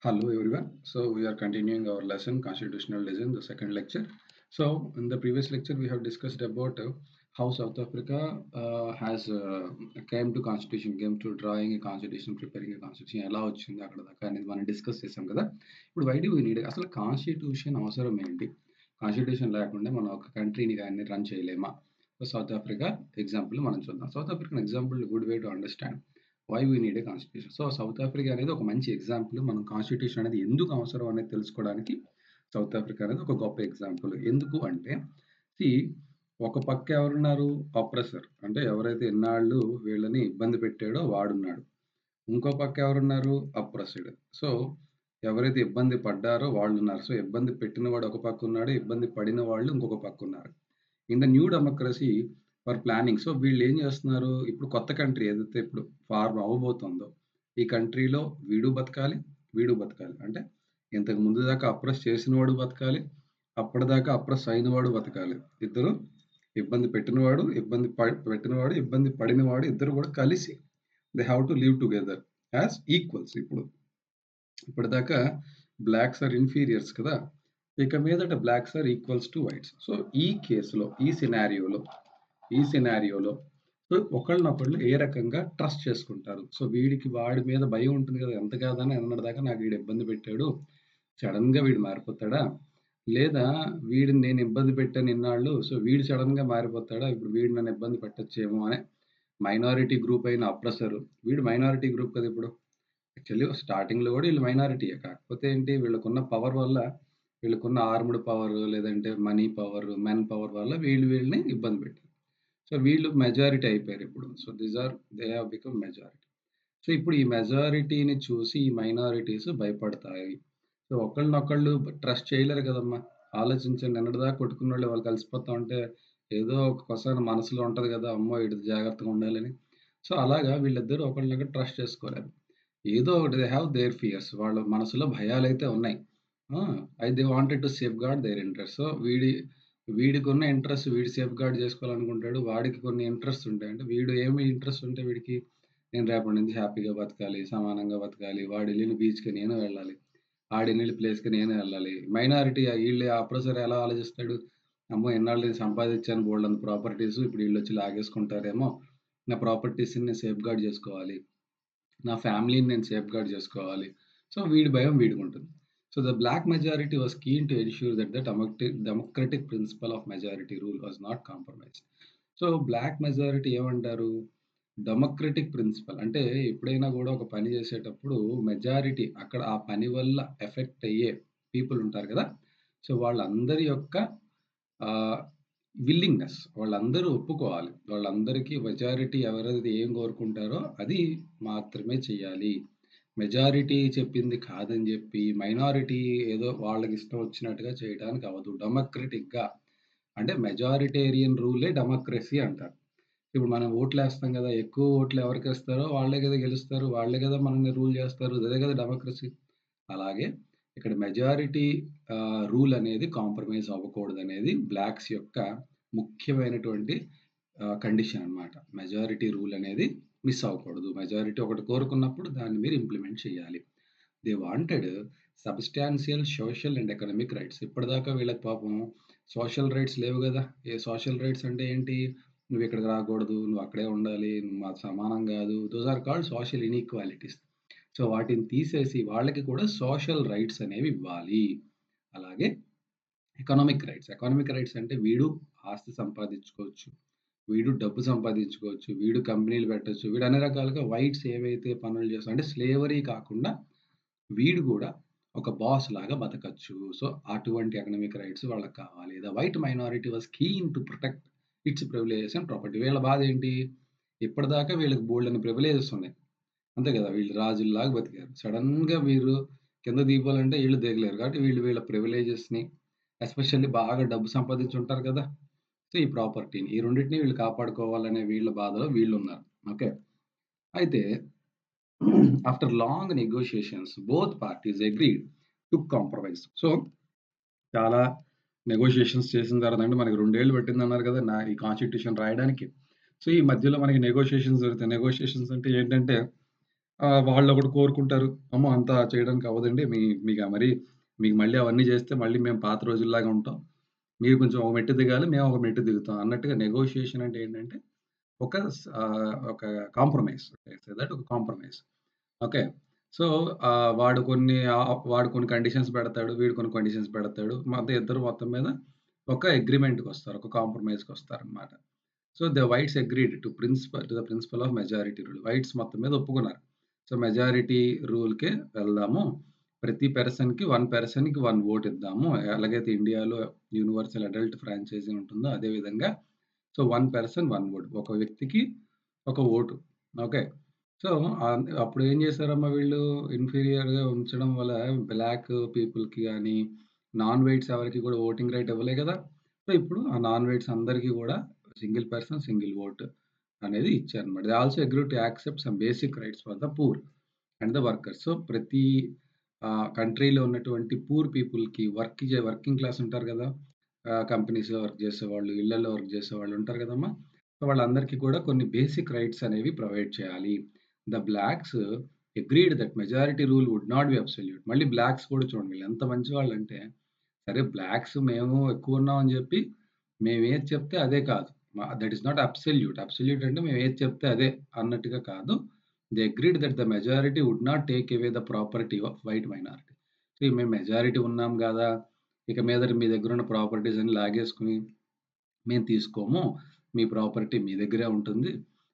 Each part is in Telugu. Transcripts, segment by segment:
Hello everyone. So we are continuing our lesson Constitutional Design, the second lecture. So in the previous lecture we have discussed about how South Africa has came to constitution, came to drawing a constitution, preparing a constitution. ఎలా వచ్చింది అక్కడ దాకా అనేది మనం డిస్కస్ చేసాం కదా. ఇప్పుడు వై డు వీ నీడ్ అసలు కాన్స్టిట్యూషన్ అవసరం ఏంటి? కాన్స్టిట్యూషన్ లేకుండా మనం ఒక కంట్రీని కానీ రన్ చేయలేమా? సో సౌత్ ఆఫ్రికా ఎగ్జాంపుల్ మనం చూద్దాం. South African example good way to understand why we need a constitution. So South Africa అనేది ఒక మంచి ఎగ్జాంపుల్. మనం కాన్స్టిట్యూషన్ అనేది ఎందుకు అవసరం అనేది తెలుసుకోవడానికి సౌత్ ఆఫ్రికా అనేది ఒక గొప్ప ఎగ్జాంపుల్. ఎందుకు అంటే ఒక పక్క ఎవరున్నారు? ఆప్రెసర్, అంటే ఎవరైతే ఎన్నాళ్ళు వీళ్ళని ఇబ్బంది పెట్టాడో వాడున్నాడు. ఇంకో పక్క ఎవరున్నారు? అప్రెస్డ్. సో ఎవరైతే ఇబ్బంది పడ్డారో వాళ్ళు ఉన్నారు. సో ఇబ్బంది పెట్టిన వాడు ఒక పక్క ఉన్నాడు, ఇబ్బంది పడిన వాళ్ళు ఇంకొక పక్క ఉన్నారు. In the new democracy for planning. So వీళ్ళు ఏం చేస్తున్నారు? ఇప్పుడు కొత్త కంట్రీ ఏదైతే ఇప్పుడు ఫార్మ్ అవ్వబోతుందో ఈ కంట్రీలో వీడు బతకాలి, వీడు బతకాలి. అంటే ఇంతకు ముందు దాకా అప్రెస్ చేసిన వాడు బతకాలి, అప్పటిదాకా అప్రెస్ అయిన వాడు బతకాలి. ఇద్దరు ఇబ్బంది పెట్టినవాడు, పెట్టినవాడు, ఇబ్బంది పడినవాడు ఇద్దరు కూడా కలిసి they have to live together as equals. ఇప్పటిదాకా బ్లాక్స్ ఆర్ ఇన్ఫీరియర్స్ కదా, ఇక మీదట blacks are equals to whites. So ఈ కేసులో ఈ సినారియోలో సో ఒకళ్ళనొకళ్ళు ఏ రకంగా ట్రస్ట్ చేసుకుంటారు? సో వీడికి వాడి మీద భయం ఉంటుంది కదా, ఎంత కాదని అన్నదాకా నాకు వీడు ఇబ్బంది పెట్టాడు, సడన్ గా వీడు మారిపోతాడా? లేదా వీడిని నేను ఇబ్బంది పెట్టాను ఇన్నాళ్ళు, సో వీడు సడన్ గా మారిపోతాడా? ఇప్పుడు వీడు నన్ను ఇబ్బంది పెట్టచ్చేమో అని మైనారిటీ గ్రూప్ అయిన అప్రెసర్, వీడు మైనారిటీ గ్రూప్ కదా. ఇప్పుడు యాక్చువల్లీ స్టార్టింగ్ లో కూడా వీళ్ళు మైనారిటీయే, కాకపోతే ఏంటి వీళ్ళకున్న పవర్ వల్ల, వీళ్ళకున్న ఆర్మ్డ్ పవర్ లేదంటే మనీ పవర్, మెన్ పవర్ వల్ల వీళ్ళని ఇబ్బంది పెట్టారు. సో వీళ్ళు మెజారిటీ అయిపోయారు ఇప్పుడు. So they have become majority. So ఇప్పుడు ఈ మెజారిటీని చూసి ఈ మైనారిటీస్ భయపడతాయి. సో ఒకళ్ళనొకళ్ళు ట్రస్ట్ చేయలేరు కదమ్మా. ఆలోచించండి, నిన్నటిదాకా కొట్టుకున్న వాళ్ళు వాళ్ళు కలిసిపోతా ఉంటే ఏదో ఒకసారి మనసులో ఉంటది కదా, అమ్మో ఇటు జాగ్రత్తగా ఉండాలని. సో అలాగా వీళ్ళిద్దరూ ఒకళ్ళనొకరు ట్రస్ట్ చేసుకోలేరు. ఏదో ఒకటి దే హ్యావ్ దేర్ ఫియర్స్, వాళ్ళ మనసులో భయాలైతే ఉన్నాయి. They wanted to safeguard their interest. So వీడికి ఉన్న ఇంట్రెస్ట్ వీడు సేఫ్ గార్డ్ చేసుకోవాలనుకుంటాడు, వాడికి కొన్ని ఇంట్రెస్ట్ ఉంటాయి. అంటే వీడు ఏమి ఇంట్రెస్ట్ ఉంటే వీడికి, నేను రేపటి నుంచి హ్యాపీగా బతకాలి, సమానంగా బతకాలి, వాడు వెళ్ళిన బీచ్కి నేను వెళ్ళాలి, ఆడిన ప్లేస్కి నేను వెళ్ళాలి. మైనారిటీ వీళ్ళు అప్రెసర్ ఎలా ఆలోచిస్తాడు? అమ్మో ఎన్నాళ్ళు నేను సంపాదించాను బోల్డ్ ప్రాపర్టీస్, ఇప్పుడు వీళ్ళు వచ్చి లాగేసుకుంటారేమో, నా ప్రాపర్టీస్ని నేను సేఫ్ గార్డ్ చేసుకోవాలి, నా ఫ్యామిలీని నేను సేఫ్ గార్డ్ చేసుకోవాలి. సో వీడి భయం వీడికి ఉంటుంది. So the black majority was keen to ensure that the democratic principle of majority rule was not compromise. So black majority ఏమంటారు? డెమోక్రటిక్ ప్రిన్సిపల్ అంటే ఎప్పుడైనా కూడా ఒక పని చేసేటప్పుడు మెజారిటీ, అక్కడ ఆ పని వల్ల ఎఫెక్ట్ అయ్యే పీపుల్ ఉంటారు కదా, సో వాళ్ళందరి యొక్క విల్లింగ్నెస్, వాళ్ళందరూ ఒప్పుకోవాలి. వాళ్ళందరికీ మెజారిటీ ఎవరైతే ఏం కోరుకుంటారో అది మాత్రమే చేయాలి. మెజారిటీ చెప్పింది కాదని చెప్పి మైనారిటీ ఏదో వాళ్ళకి ఇష్టం వచ్చినట్టుగా చేయడానికి అవ్వదు. డెమోక్రటిక్గా అంటే మెజారిటేరియన్ రూలే డెమోక్రసీ అంటారు. ఇప్పుడు మనం ఓట్లేస్తాం కదా, ఎక్కువ ఓట్లు ఎవరికి ఇస్తారో వాళ్ళే కదా గెలుస్తారు, వాళ్ళే కదా మనల్ని రూల్ చేస్తారు, అదే కదా డెమోక్రసీ. అలాగే ఇక్కడ మెజారిటీ రూల్ అనేది కాంప్రమైజ్ అవ్వకూడదు అనేది బ్లాక్స్ యొక్క ముఖ్యమైనటువంటి కండిషన్ అన్నమాట. మెజారిటీ రూల్ అనేది మిస్ అవ్వకూడదు. మెజారిటీ ఒకటి కోరుకున్నప్పుడు దాన్ని మీరు ఇంప్లిమెంట్ చేయాలి. They wanted substantial social and economic rights. ఇప్పటిదాకా వీళ్ళకి పాపం సోషల్ రైట్స్ లేవు కదా. ఏ సోషల్ రైట్స్ అంటే ఏంటి? నువ్వు ఇక్కడికి రాకూడదు, నువ్వు అక్కడే ఉండాలి, నువ్వు మాకు సమానం కాదు. Those are called social inequalities. So వాటిని తీసేసి వాళ్ళకి కూడా సోషల్ రైట్స్ అనేవి ఇవ్వాలి. అలాగే ఎకనామిక్ రైట్స్ అంటే వీడు ఆస్తి సంపాదించుకోవచ్చు, వీడు డబ్బు సంపాదించుకోవచ్చు, వీడు కంపెనీలు పెట్టొచ్చు, వీడు అన్ని రకాలుగా వైట్స్ ఏవైతే పనులు చేస్తాడు అంటే స్లేవరీ కాకుండా వీడు కూడా ఒక బాస్ లాగా బతకచ్చు. సో అటువంటి ఎకనామిక్ రైట్స్ వాళ్ళకి కావాలి. The white minority was keen to protect it's privileges and property. వీళ్ళ బాధ ఏంటి? ఇప్పటిదాకా వీళ్ళకి బోల్డ్ అని ప్రివిలేజెస్ ఉన్నాయి, అంతే కదా, వీళ్ళు రాజుల్లాగా బతికారు. సడన్ గా వీరు కింద దిగిపోవాలంటే వీళ్ళు దిగలేరు. కాబట్టి వీళ్ళ ప్రివిలేజెస్ ని, ఎస్పెషల్లీ బాగా డబ్బు సంపాదించి ఉంటారు కదా, సో ఈ ప్రాపర్టీని, ఈ రెండింటిని వీళ్ళు కాపాడుకోవాలనే వీళ్ళ బాధలో వీళ్ళు ఉన్నారు. ఓకే, అయితే after long negotiations both parties agreed to compromise. So చాలా నెగోషియేషన్స్ చేసిన తర్వాత, అంటే మనకి 2 ఏళ్ళు పట్టింది అన్నారు కదా ఈ కాన్స్టిట్యూషన్ రాయడానికి. సో ఈ మధ్యలో మనకి నెగోషియేషన్స్ జరుగుతాయి. నెగోషియేషన్స్ అంటే ఏంటంటే వాళ్ళొకటి కోరుకుంటారు. అమ్మో! అంత చేయడానికి అవ్వదండి. మీకా మరి మీకు మళ్ళీ అవన్నీ చేస్తే మళ్ళీ మేము పాత రోజుల్లాగా ఉంటాం. మీరు కొంచెం ఒక మెట్టు దిగాలి. మేము ఒక మెట్టు దిగుతాం అన్నట్టుగా నెగోషియేషన్ అంటే ఏంటంటే ఒక కాంప్రమైజ్. సే దట్ ఒక కాంప్రమైజ్. ఓకే. సో, వాడు కొన్ని కండిషన్స్ పెడతాడు. వీడు కొన్ని కండిషన్స్ పెడతాడు. మొత్తం ఇద్దరు మొత్తం మీద ఒక అగ్రీమెంట్‌కొస్తారు. ఒక కాంప్రమైజ్‌కొస్తారనమాట. So, the whites agreed to the principle of majority rule. Whites మొత్తం మీద ఒప్పుకున్నారు. సో, మెజారిటీ రూల్‌కే వెళ్దాము. ప్రతి పర్సన్‌కి 1 పర్సన్‌కి 1 ఓట్ ఇద్దాము. ఎలాగైతే ఇండియాలో యూనివర్సల్ అడల్ట్ ఫ్రాంచైజింగ్ ఉంటుందో అదే విధంగా సో, 1 పర్సన్ 1 ఓట్. ఒక వ్యక్తికి ఒక ఓటు. ఓకే. సో, అప్పుడు ఏం చేశారమ్మా వీళ్ళు ఇన్ఫీరియర్‌గా ఉంచడం వల్ల బ్లాక్ పీపుల్‌కి గాని, నాన్ వైట్స్ ఎవరికీ కూడా ఓటింగ్ రైట్ ఇవ్వలే కదా! సో, ఇప్పుడు ఆ నాన్ వైట్స్ అందరికీ కూడా సింగిల్ పర్సన్, సింగిల్ ఓట్ అనేది ఇచ్చారన్నమాట. They also agreed to accept some basic rights for the poor and the workers. So, ప్రతి కంట్రీలో ఉన్నటువంటి పూర్ పీపుల్‌కి వర్కింగ్ క్లాస్ ఉంటారు కదా! కంపెనీస్‌లో వర్క్ చేసేవాళ్ళు, ఇళ్లల్లో వర్క్ చేసేవాళ్ళు ఉంటారు కదమ్మా! సో, వాళ్ళందరికీ కూడా కొన్ని బేసిక్ రైట్స్ అనేవి ప్రొవైడ్ చేయాలి. The blacks agreed that majority rule would not be absolute. మళ్ళీ బ్లాక్స్ కూడా చూడండి వీళ్ళు ఎంత మంచివాళ్ళంటే, సరే బ్లాక్స్ మేము ఎక్కువున్నాం అని చెప్పి మేమేది చెప్తే అదే కాదు. That is not absolute. Absolute అంటే మేమేది చెప్తే అదే అన్నట్టుగా కాదు. They agreed that the majority would not take away the property of white minority. So, మేము మెజారిటీ ఉన్నాం గదా! ఇక మీదట మీ దగ్గరున్న ప్రాపర్టీస్ అన్ని లాగేసుకొని మేము తీసుకోము. మీ ప్రాపర్టీ మీ దగ్గరే ఉంటుంది.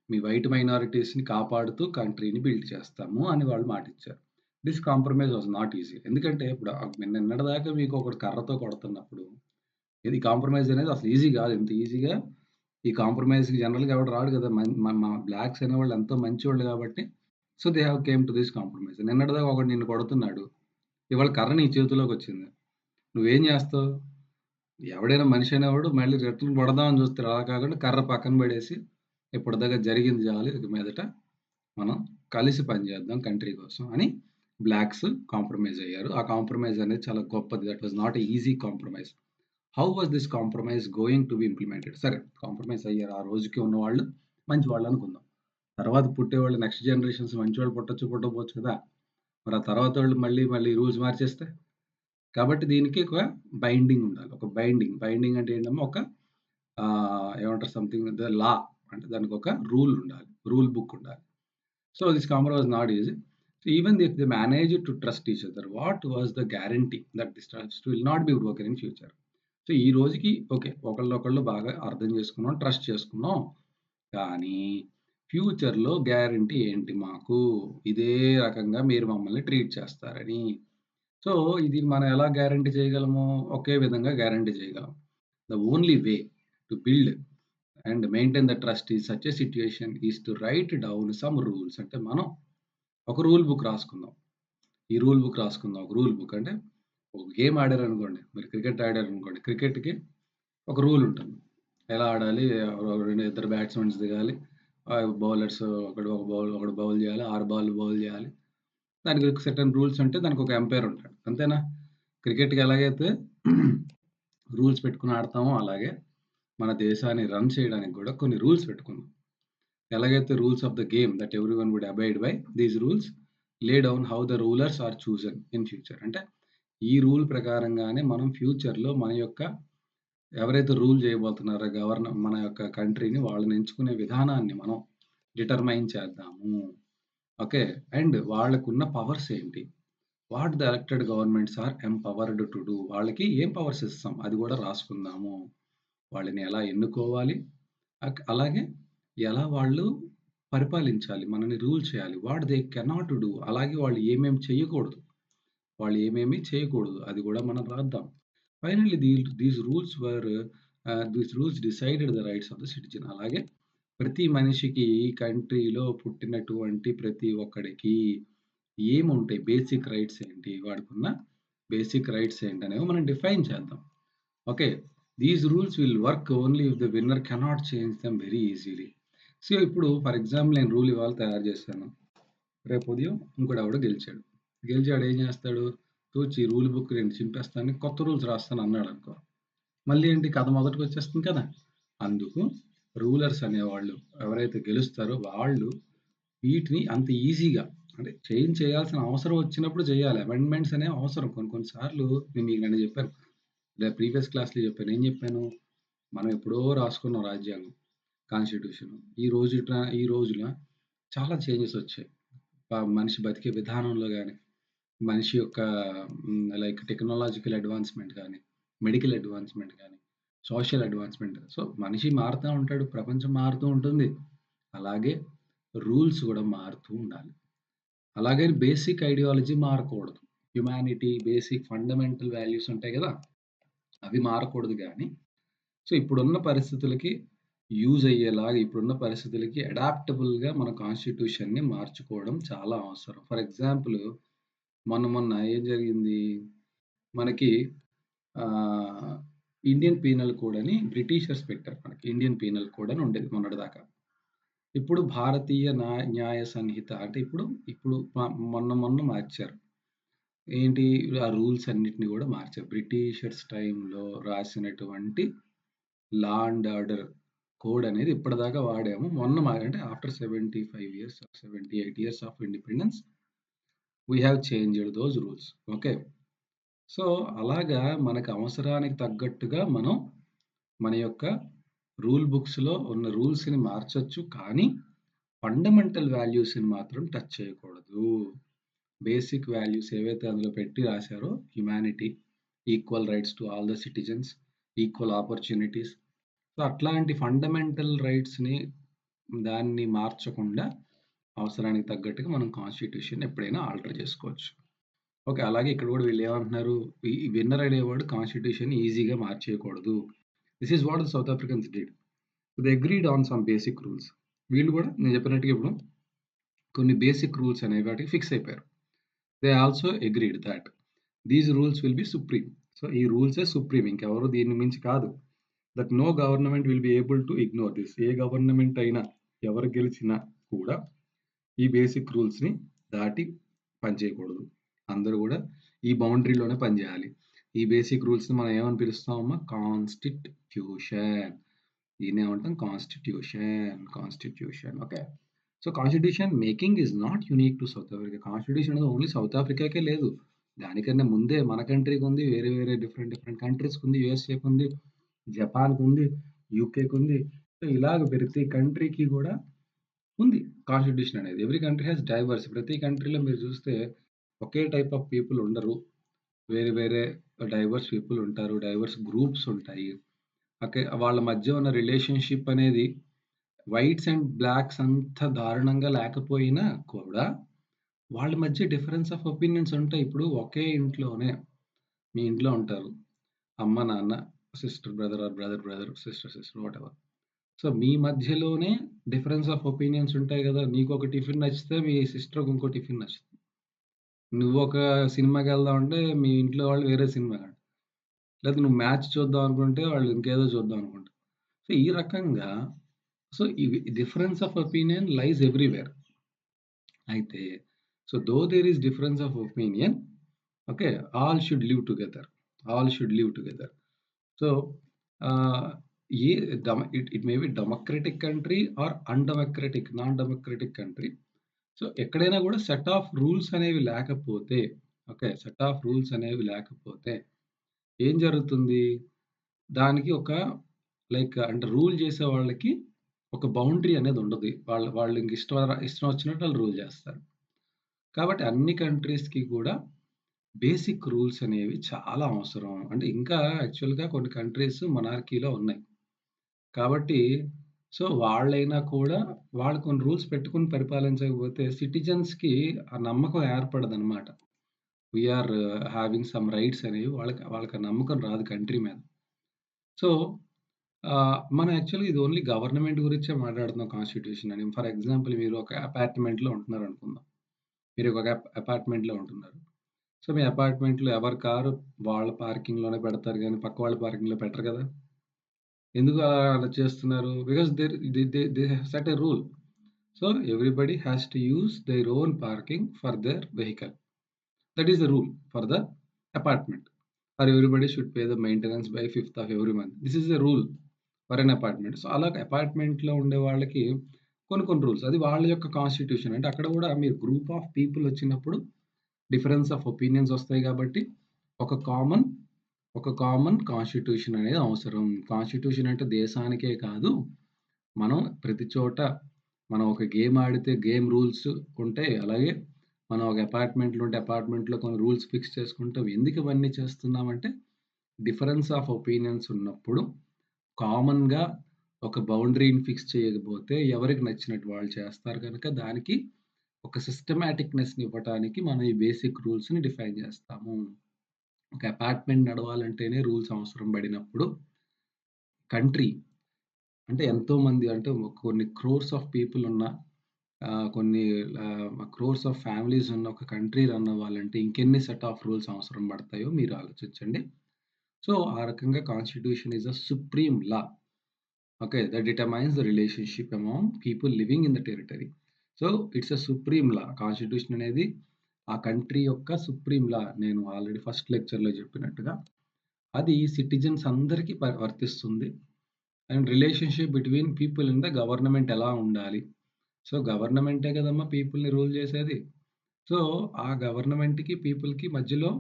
మీ వైట్ మైనారిటీస్‌ని కాపాడుతూ కంట్రీని బిల్డ్ చేస్తాము అని వాళ్ళు మాటిచ్చారు. This compromise was not easy. ఎందుకంటే ఇప్పుడు నిన్నటిదాకా మీకు ఒకడు కర్రతో కొడుతున్నప్పుడు ఇది కాంప్రమైజ్ అనేది అసలు ఈజీ గాదు. ఇంత ఈజీగా ఈ కాంప్రమైజ్‌కి జనరల్‌గా ఎవడు రాడు గదా! మన్ మ మా బ్లాక్స్ అనేవాళ్ళు ఎంతో మంచోళ్ళు గాబట్టి so, they have came to this compromise. నిన్నటిదాకా ఒకడు నిన్ను కొడుతున్నాడు. ఇవాళ కర్ర నీ చేతిలోకొచ్చింది. నువ్వేం జేస్తావు? ఎవడైనా మనిషి అనేవాడు మళ్ళీ రిటర్న్ కొడదామని చూస్తాడు. అలా కాకుండా కర్ర పక్కన పడేసి, ఇప్పటిదాకా జరిగింది చాలు. ఇక మీదట మనం కలిసి పనిచేద్దాం కంట్రీ కోసం అని బ్లాక్స్ కాంప్రమైజ్ అయ్యారు. ఆ కాంప్రమైజ్ అనేది చాలా గొప్పది. That was not a easy compromise. How was this compromise going to be implemented? సరే కాంప్రమైజ్ అయ్యారు. ఆ రోజుకి ఉన్నవాళ్ళు మంచివాళ్ళు అనుకుందాం. తర్వాత పుట్టేవాళ్ళు నెక్స్ట్ జనరేషన్స్ మంచివాళ్ళు పుట్టొచ్చు, పుట్టకపోవచ్చు కదా! మరి ఆ తర్వాతోళ్ళు మళ్ళీ రూల్స్ మార్చేస్తే? కాబట్టి దీనికి ఒక బైండింగ్ ఉండాలి. ఒక బైండింగ్. బైండింగ్ అంటే ఏంటమ్మా ఒక ఏమంటారు సంథింగ్ ద లా అంటే దానికొక రూల్ ఉండాలి. రూల్ బుక్ ఉండాలి. So, this compromise was not easy. So, even if they managed to trust each other, what was the guarantee that this trust will not be broken in future? So, ఈ రోజుకి ఓకే. ఒకళ్ళనొకళ్ళు బాగా అర్థం చేసుకున్నాం. ట్రస్ట్ చేసుకున్నాం. కానీ ఫ్యూచర్‌లో గ్యారంటీ ఏంటి మాకు? ఇదే రకంగా మీరు మమ్మల్ని ట్రీట్ చేస్తారని. సో, ఇది మనం ఎలా గ్యారంటీ చేయగలము? ఒకే విధంగా గ్యారంటీ చేయగలం. The only way to build and maintain the trust in such a situation is to right down some rules. అంటే మనం ఒక రూల్ బుక్ రాసుకుందాం. ఈ రూల్ బుక్ రాసుకుందాం. ఒక రూల్ బుక్ అంటే ఒక గేమ్ ఆడారనుకోండి. మీరు క్రికెట్ ఆడారనుకోండి. క్రికెట్‌కి ఒక రూల్ ఉంటుంది. ఎలా ఆడాలి? ఇద్దరు బ్యాట్స్‌మెన్స్ దిగాలి. బౌలర్స్ ఒకడు బౌల్ చేయాలి. 6 బాల్లు బౌల్ చేయాలి. దానికి ఒక సర్టెన్ రూల్స్ ఉంటే దానికొక అంపైర్ ఉంటాడు. అంతేనా? క్రికెట్‌కి ఎలాగైతే రూల్స్ పెట్టుకొని ఆడతామో అలాగే మన దేశాన్ని రన్ చేయడానికి గూడా కొన్ని రూల్స్ పెట్టుకుందాం. ఎలాగైతే rules of the game that everyone would abide by these rules lay down how the rulers are chosen in future. అంటే ఈ రూల్ ప్రకారంగానే మనం ఫ్యూచర్‌లో మన యొక్క ఎవరైతే రూల్ చేయబోతున్నారో మన యొక్క కంట్రీని వాళ్ళని ఎంచుకునే విధానాన్ని మనం డిటర్మైన్ చేద్దాము. ఓకే. అండ్ వాళ్ళకున్న పవర్స్ ఏంటి? What the elected governments are empowered to do. వాళ్ళకి ఏం పవర్స్ ఇస్తాం అది గూడా రాసుకుందాము. వాళ్ళని ఎలా ఎన్నుకోవాలి? అలాగే ఎలా వాళ్ళు పరిపాలించాలి? మనల్ని రూల్ చేయాలి. What they cannot do. అలాగే వాళ్ళు ఏమేమి చేయకూడదు. వాళ్ళు ఏమేమి చేయకూడదు. అది గూడా మనం రాద్దాం. Finally these rules decided the rights of the citizen. అలాగే ప్రతి మనిషికి ఈ కంట్రీలో పుట్టినటువంటి ప్రతి ఒక్కడికి ఏముంటాయి? బేసిక్ రైట్స్ ఏంటి? వాడికున్న బేసిక్ రైట్స్ ఏంటనేవి మనం డిఫైన్ చేద్దాం. Okay. These rules will work only if the winner cannot change them very easily. So, ఇప్పుడు ఫర్ ఎగ్జాంపుల్ నేను రూల్ ఇవాళ తయారు చేశాను. రేపు ఉదయం ఇంకోడెవడో గెలిచాడు. గెలిచాడు ఏం చేస్తాడు? తూచి రూల్ బుక్ నేను చింపేస్తాను. కొత్త రూల్స్ రాస్తాను అన్నాడనుకో. మళ్ళీ ఏంటి కథ మొదటికొచ్చేస్తుంది కదా! అందుకు రూలర్స్ అనేవాళ్ళు ఎవరైతే గెలుస్తారో వాళ్ళు వీటిని అంత ఈజీగా అంటే చేంజ్ చేయాల్సిన అవసరం వచ్చినప్పుడు చేయాలి. అమెండ్‌మెంట్స్ అనేవి అవసరం. కొన్ని కొన్ని సార్లు నేను మీకు నిన్న చెప్పాను. ప్రీవియస్ క్లాస్‌లో చెప్పాను. ఏం చెప్పాను? మనం ఎప్పుడో రాసుకున్నాం రాజ్యాంగం, కాన్స్టిట్యూషన్. ఈ రోజున చాలా చేంజెస్ వచ్చాయి. మనిషి బతికే విధానంలో గాని, మనిషి యొక్క లైక్ టెక్నాలజికల్ అడ్వాన్స్‌మెంట్ గాని, మెడికల్ అడ్వాన్స్‌మెంట్ గాని, సోషల్ అడ్వాన్స్‌మెంట్. సో, మనిషి మారుతా ఉంటాడు. ప్రపంచం మారుతూ ఉంటుంది. అలాగే రూల్స్ గూడా మారుతూ ఉండాలి. అలాగే బేసిక్ ఐడియాలజీ మారకూడదు. హ్యుమానిటీ, బేసిక్ ఫండమెంటల్ వాల్యూస్ ఉంటాయి గదా! అవి మారకూడదు గానీ, సో, ఇప్పుడున్న పరిస్థితులకి యూజ్ అయ్యేలాగా, ఇప్పుడున్న పరిస్థితులకి అడాప్టబుల్‌గా మన కాన్స్టిట్యూషన్‌ని మార్చుకోవడం చాలా అవసరం. ఫర్ ఎగ్జాంపుల్ మొన్న మొన్న ఏం జరిగింది? మనకి ఆహ్, ఇండియన్ పీనల్ కోడ్ అని బ్రిటిషర్స్ పెట్టారు మనకి. ఇండియన్ పీనల్ కోడ్ అని ఉండేది మొన్నటిదాకా. ఇప్పుడు భారతీయ న్యాయ సంహిత అంటే ఇప్పుడు మొన్న మొన్న మార్చారు. ఏంటి ఆ రూల్స్ అన్నిటిని గూడా మార్చారు. బ్రిటిషర్స్ టైమ్‌లో రాసినటువంటి లా అండ్ ఆర్డర్ కోడ్ అనేది ఇప్పటిదాకా వాడాము. మొన్న అంటే after 75 years, 78 years of independence we have changed those rules. Okay. So, అలాగా మనకు అవసరానికి తగ్గట్టుగా మనం మన యొక్క రూల్ బుక్స్‌లో ఉన్న రూల్స్‌ని మార్చొచ్చు. కానీ ఫండమెంటల్ వాల్యూస్‌ని మాత్రం టచ్ చేయకూడదు. బేసిక్ వాల్యూస్ ఏవైతే అందులో పెట్టి రాశారో humanity, equal rights to all the citizens, equal opportunities. So, అట్లాంటి ఫండమెంటల్ రైట్స్‌ని దాన్ని మార్చకుండా అవసరానికి తగ్గట్టుగా మనం కాన్స్టిట్యూషన్ ఎప్పుడైనా ఆల్టర్ చేసుకోవచ్చు. ఓకే. అలాగే ఇక్కడ గూడా వీళ్ళేమంటున్నారు, ఈ విన్నర్ అనేవాడు కాన్స్టిట్యూషన్‌ని ఈజీగా మార్చేయకూడదు. This is what the South Africans did. They agreed on some basic rules. వీళ్ళు గూడా నేను చెప్పినట్టుగా ఇప్పుడు కొన్ని బేసిక్ రూల్స్ అనేవి వాటికి ఫిక్స్ అయిపోయారు. They also agreed that these rules will be supreme. So, ఈ రూల్సే సుప్రీం. ఇంకెవరు దీన్ని మించి కాదు. That no government will be able to ignore this. ఏ గవర్నమెంట్ అయినా, ఎవరు గెలిచినా కూడా ఈ బేసిక్ రూల్స్‌ని దాటి పనిచేయకూడదు. అందరూ గూడా ఈ బౌండరీలోనే పనిజేయాలి. ఈ బేసిక్ రూల్స్‌ని మనం ఏమని పిలుస్తామమ్మా? కాన్స్టిట్యూషన్. దీన్నేమంటాం? Constitution. Okay. So, constitution making is not unique to South Africa. Constitution అనేది ఓన్లీ సౌత్ ఆఫ్రికాకే లేదు. దానికన్నా ముందే మన కంట్రీకుంది. వేరే వేరే డిఫరెంట్ డిఫరెంట్ కంట్రీస్‌కుంది. యూఎస్ఏకుంది, జపాన్‌కుంది, యూకేకుంది. సో, ఇలాగ ప్రతి కంట్రీకి గూడా ఉంది కాన్స్టిట్యూషన్ అనేది. Every country has diverse. ప్రతి కంట్రీలో మీరు చూస్తే ఒకే టైప్ ఆఫ్ పీపుల్ ఉండరు. వేరే వేరే డైవర్స్ పీపుల్ ఉంటారు. డైవర్స్ గ్రూప్స్ ఉంటాయి. వాళ్ళ మధ్య ఉన్న రిలేషన్‌షిప్ అనేది వైట్స్ అండ్ బ్లాక్స్ అంత దారుణంగా లేకపోయినా కూడా వాళ్ళ మధ్య డిఫరెన్స్ ఆఫ్ ఒపీనియన్స్ ఉంటాయి. ఇప్పుడు ఒకే ఇంట్లోనే మీ ఇంట్లో ఉంటారు. అమ్మ, నాన్న, sister, brother or brother, brother, sister, sister whatever. So, మీ మధ్యలోనే డిఫరెన్స్ ఆఫ్ ఒపీనియన్స్ ఉంటాయి గదా! నీకొక టిఫిన్ నచ్చితే మీ సిస్టర్‌కి ఇంకో టిఫిన్ నచ్చుతుంది. నువ్వొక సినిమాకెళ్దాం అంటే మీ ఇంట్లో వాళ్ళు వేరే సినిమా. లేదా నువ్వు మ్యాచ్ చూద్దాం అనుకుంటే వాళ్ళు ఇంకేదో చూద్దాం అనుకుంటారు. సో, ఈ రకంగా ఇవి difference of opinion lies everywhere. అయితే though there is difference of opinion okay. All should live together. All should live together. So, ah, a it may be democratic country or undemocratic, non democratic country. So, ఎక్కడైనా గూడా సెట్ ఆఫ్ రూల్స్ అనేవి లేకపోతే ఓకే. సెట్ ఆఫ్ రూల్స్ అనేవి లేకపోతే ఏం జరుగుతుంది? దానికి ఒక అంటే రూల్ చేసే వాళ్ళకి ఒక బౌండరీ అనేది ఉండదు. వాళ్ళు ఇంక ఇష్టం వచ్చినట్టు వాళ్ళు రూల్ చేస్తారు. కాబట్టి అన్ని కంట్రీస్‌కి కూడా బేసిక్ రూల్స్ అనేవి చాలా అవసరం. అంటే ఇంకా యాక్చువల్‌గా కొన్ని కంట్రీస్ మొనార్కీలో ఉన్నాయి. కాబట్టి వాళ్ళైనా కూడా వాళ్ళు కొన్ని రూల్స్ పెట్టుకొని పరిపాలించకపోతే సిటిజన్స్‌కి ఆ నమ్మకం ఏర్పడదనమాట. We are having some rights అనేవి వాళ్ళకి ఆ నమ్మకం రాదు కంట్రీ మీద. సో, మనం యాక్చువల్‌గా ఇది ఓన్లీ గవర్నమెంట్ గురించే మాట్లాడుతున్నాం కాన్స్టిట్యూషన్ అని. ఫర్ ఎగ్జాంపుల్ మీరు ఒక అపార్ట్మెంట్‌లో ఉంటున్నారనుకుందాం. మీరు ఒక అపార్ట్మెంట్‌లో ఉంటున్నారు. సో, మీ అపార్ట్మెంట్‌లో ఎవరి కారు వాళ్ళ పార్కింగ్‌లోనే పెడతారు గానీ, పక్క వాళ్ళ పార్కింగ్‌లో పెట్టరు కదా! ఎందుకు అలా చేస్తున్నారు? Because they have set a rule. So, everybody has to use their own parking for their vehicle. That is the rule for the apartment. Or everybody should pay the maintenance by 5th of every month. This is the rule for an apartment. So, అలాగ అపార్ట్మెంట్‌లో ఉండే వాళ్ళకి కొన్ని కొన్ని రూల్స్. అది వాళ్ళ యొక్క కాన్స్టిట్యూషన్. అంటే అక్కడ గూడా మీరు గ్రూప్ ఆఫ్ పీపుల్ వచ్చినప్పుడు డిఫరెన్స్ ఆఫ్ ఒపీనియన్స్ వస్తాయి గాబట్టి, ఒక కామన్ ఒక కామన్ కాన్స్టిట్యూషన్ అనేది అవసరం. కాన్స్టిట్యూషన్ అంటే దేశానికే కాదు, మనం ప్రతి చోట మనం ఒక గేమ్ ఆడితే గేమ్ రూల్స్ ఉంటాయి. అలాగే మనం ఒక అపార్ట్మెంట్‌లో ఉంటే అపార్ట్మెంట్‌లో కొన్ని రూల్స్ ఫిక్స్ చేసుకుంటాం. ఎందుకు ఇవన్నీ చేస్తున్నామంటే, డిఫరెన్స్ ఆఫ్ ఒపీనియన్స్ ఉన్నప్పుడు కామన్‌గా ఒక బౌండరీని ఫిక్స్ చేయకపోతే ఎవరికి నచ్చినట్టు వాళ్ళు చేస్తారు గనక దానికి ఒక సిస్టమాటిక్‌నెస్‌ని ఇవ్వటానికి మనం ఈ బేసిక్ రూల్స్‌ని డిఫైన్ చేస్తాము. ఒక అపార్ట్‌మెంట్ నడవాలంటేనే రూల్స్ అవసరం పడినప్పుడు కంట్రీ అంటే ఎంతోమంది అంటే కొన్ని క్రోర్స్ ఆఫ్ పీపుల్ ఉన్న కొన్ని క్రోర్స్ ఆఫ్ ఫ్యామిలీస్ ఉన్న ఒక కంట్రీ రన్ అవ్వాలంటే ఇంకెన్ని సెట్ ఆఫ్ రూల్స్ అవసరం పడతాయో మీరు ఆలోచించండి. సో, ఆ రకంగా constitution is a supreme law. Okay. That determines the relationship among people living in the territory. So, it's a supreme law. Constitution అనేది ఆ కంట్రీ యొక్క సుప్రీం లా. నేను ఆల్రెడీ ఫస్ట్ లెక్చర్‌లో చెప్పినట్టుగా. అది సిటిజన్స్ అందరికీ వర్తిస్తుంది. And relationship between people in the government ఎలా ఉండాలి? సో, గవర్నమెంటే కదమ్మా పీపుల్‌ని రూల్ చేసేది. సో, ఆ గవర్నమెంట్‌కి, పీపుల్‌కి మధ్యలో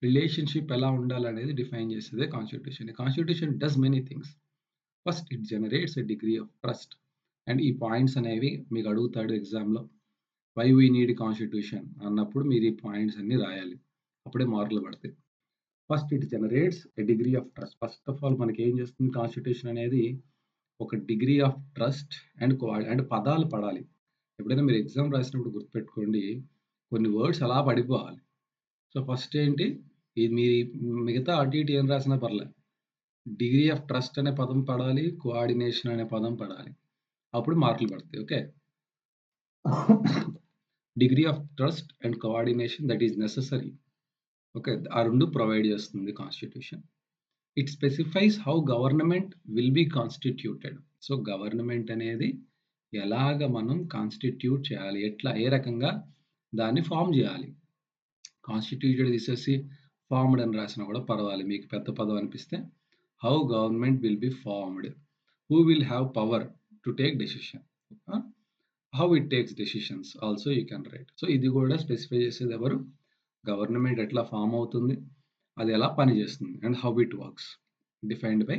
రిలేషన్‌షిప్ ఎలా ఉండాలనేది డిఫైన్ చేసేదే constitution. Constitution does many things. First it generates a degree of trust. And ఈ పాయింట్స్ అనేవి మీకు అడుగుతాడు ఎగ్జామ్‌లో. వై వి నీడ్ కాన్స్టిట్యూషన్ అన్నప్పుడు మీరు ఈ పాయింట్స్ అన్నీ రాయాలి. అప్పుడే మార్కులు పడతాయి. First it generates a degree of trust. First of all మనకేం చేస్తుంది కాన్స్టిట్యూషన్ అనేది ఒక డిగ్రీ ఆఫ్ ట్రస్ట్ అండ్ పదాలు పడాలి. ఎప్పుడైనా మీరు ఎగ్జామ్ రాసినప్పుడు గుర్తుపెట్టుకోండి. కొన్ని వర్డ్స్ అలా పడిపోవాలి. సో, ఫస్ట్ ఏంటి? ఇది మీ మిగతా అటు ఇటు ఏం రాసినా పర్లే. డిగ్రీ ఆఫ్ ట్రస్ట్ అనే పదం పడాలి. కోఆర్డినేషన్ అనే పదం పడాలి. అప్పుడు మార్కులు పడతాయి. Okay. Degree of trust and coordination that is necessary. Okay. ఆ 2 ప్రొవైడ్ చేస్తుంది constitution. It specifies how government will B constituted. So, government అనేది ఎలాగ మనం కాన్స్టిట్యూట్ చేయాలి? ఏ రకంగా దాన్ని ఫార్మ్ చేయాలి? కాన్స్టిట్యూటెడ్ తీసేసి ఫార్మ్డ్ అని రాసినా కూడా పర్వాలేదు. మీకు పెద్ద పదం అనిపిస్తే how government will be formed. Who will have power to take decision. How it takes decisions also you can write. So, ఇది కూడా స్పెసిఫై చేసేది ఎవరు? గవర్నమెంట్ ఎట్లా ఫార్మ్ అవుతుంది? అది ఎలా పనిచేస్తుంది? And how it works defined by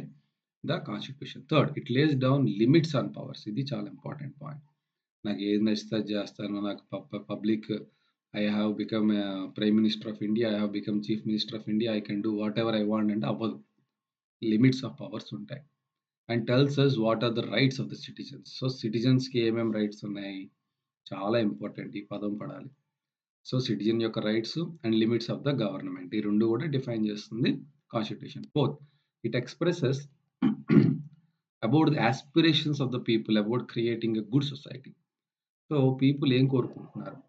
the constitution. Third, it lays down limits on powers. ఇది చాలా ఇంపార్టెంట్ పాయింట్. నాకు ఏది నచ్చితే అది చేస్తాను. నాకు public I have become prime minister of India, I have become chief minister of India, I can do whatever I want అంటే అవ్వదు. లిమిట్స్ ఆఫ్ పవర్స్ ఉంటాయి. And tells us what are the rights of the citizens. So, సిటిజన్స్‌కి ఏమేం రైట్స్ ఉన్నాయి? చాలా ఇంపార్టెంట్ ఈ పదం పడాలి. సో, సిటిజన్ యొక్క rights and limits of the government ఈ 2 కూడా డిఫైన్ చేస్తుంది constitution. Fourth, it expresses about the aspirations of the people about creating a good society. So, people ఏం కోరుకుంటున్నారు?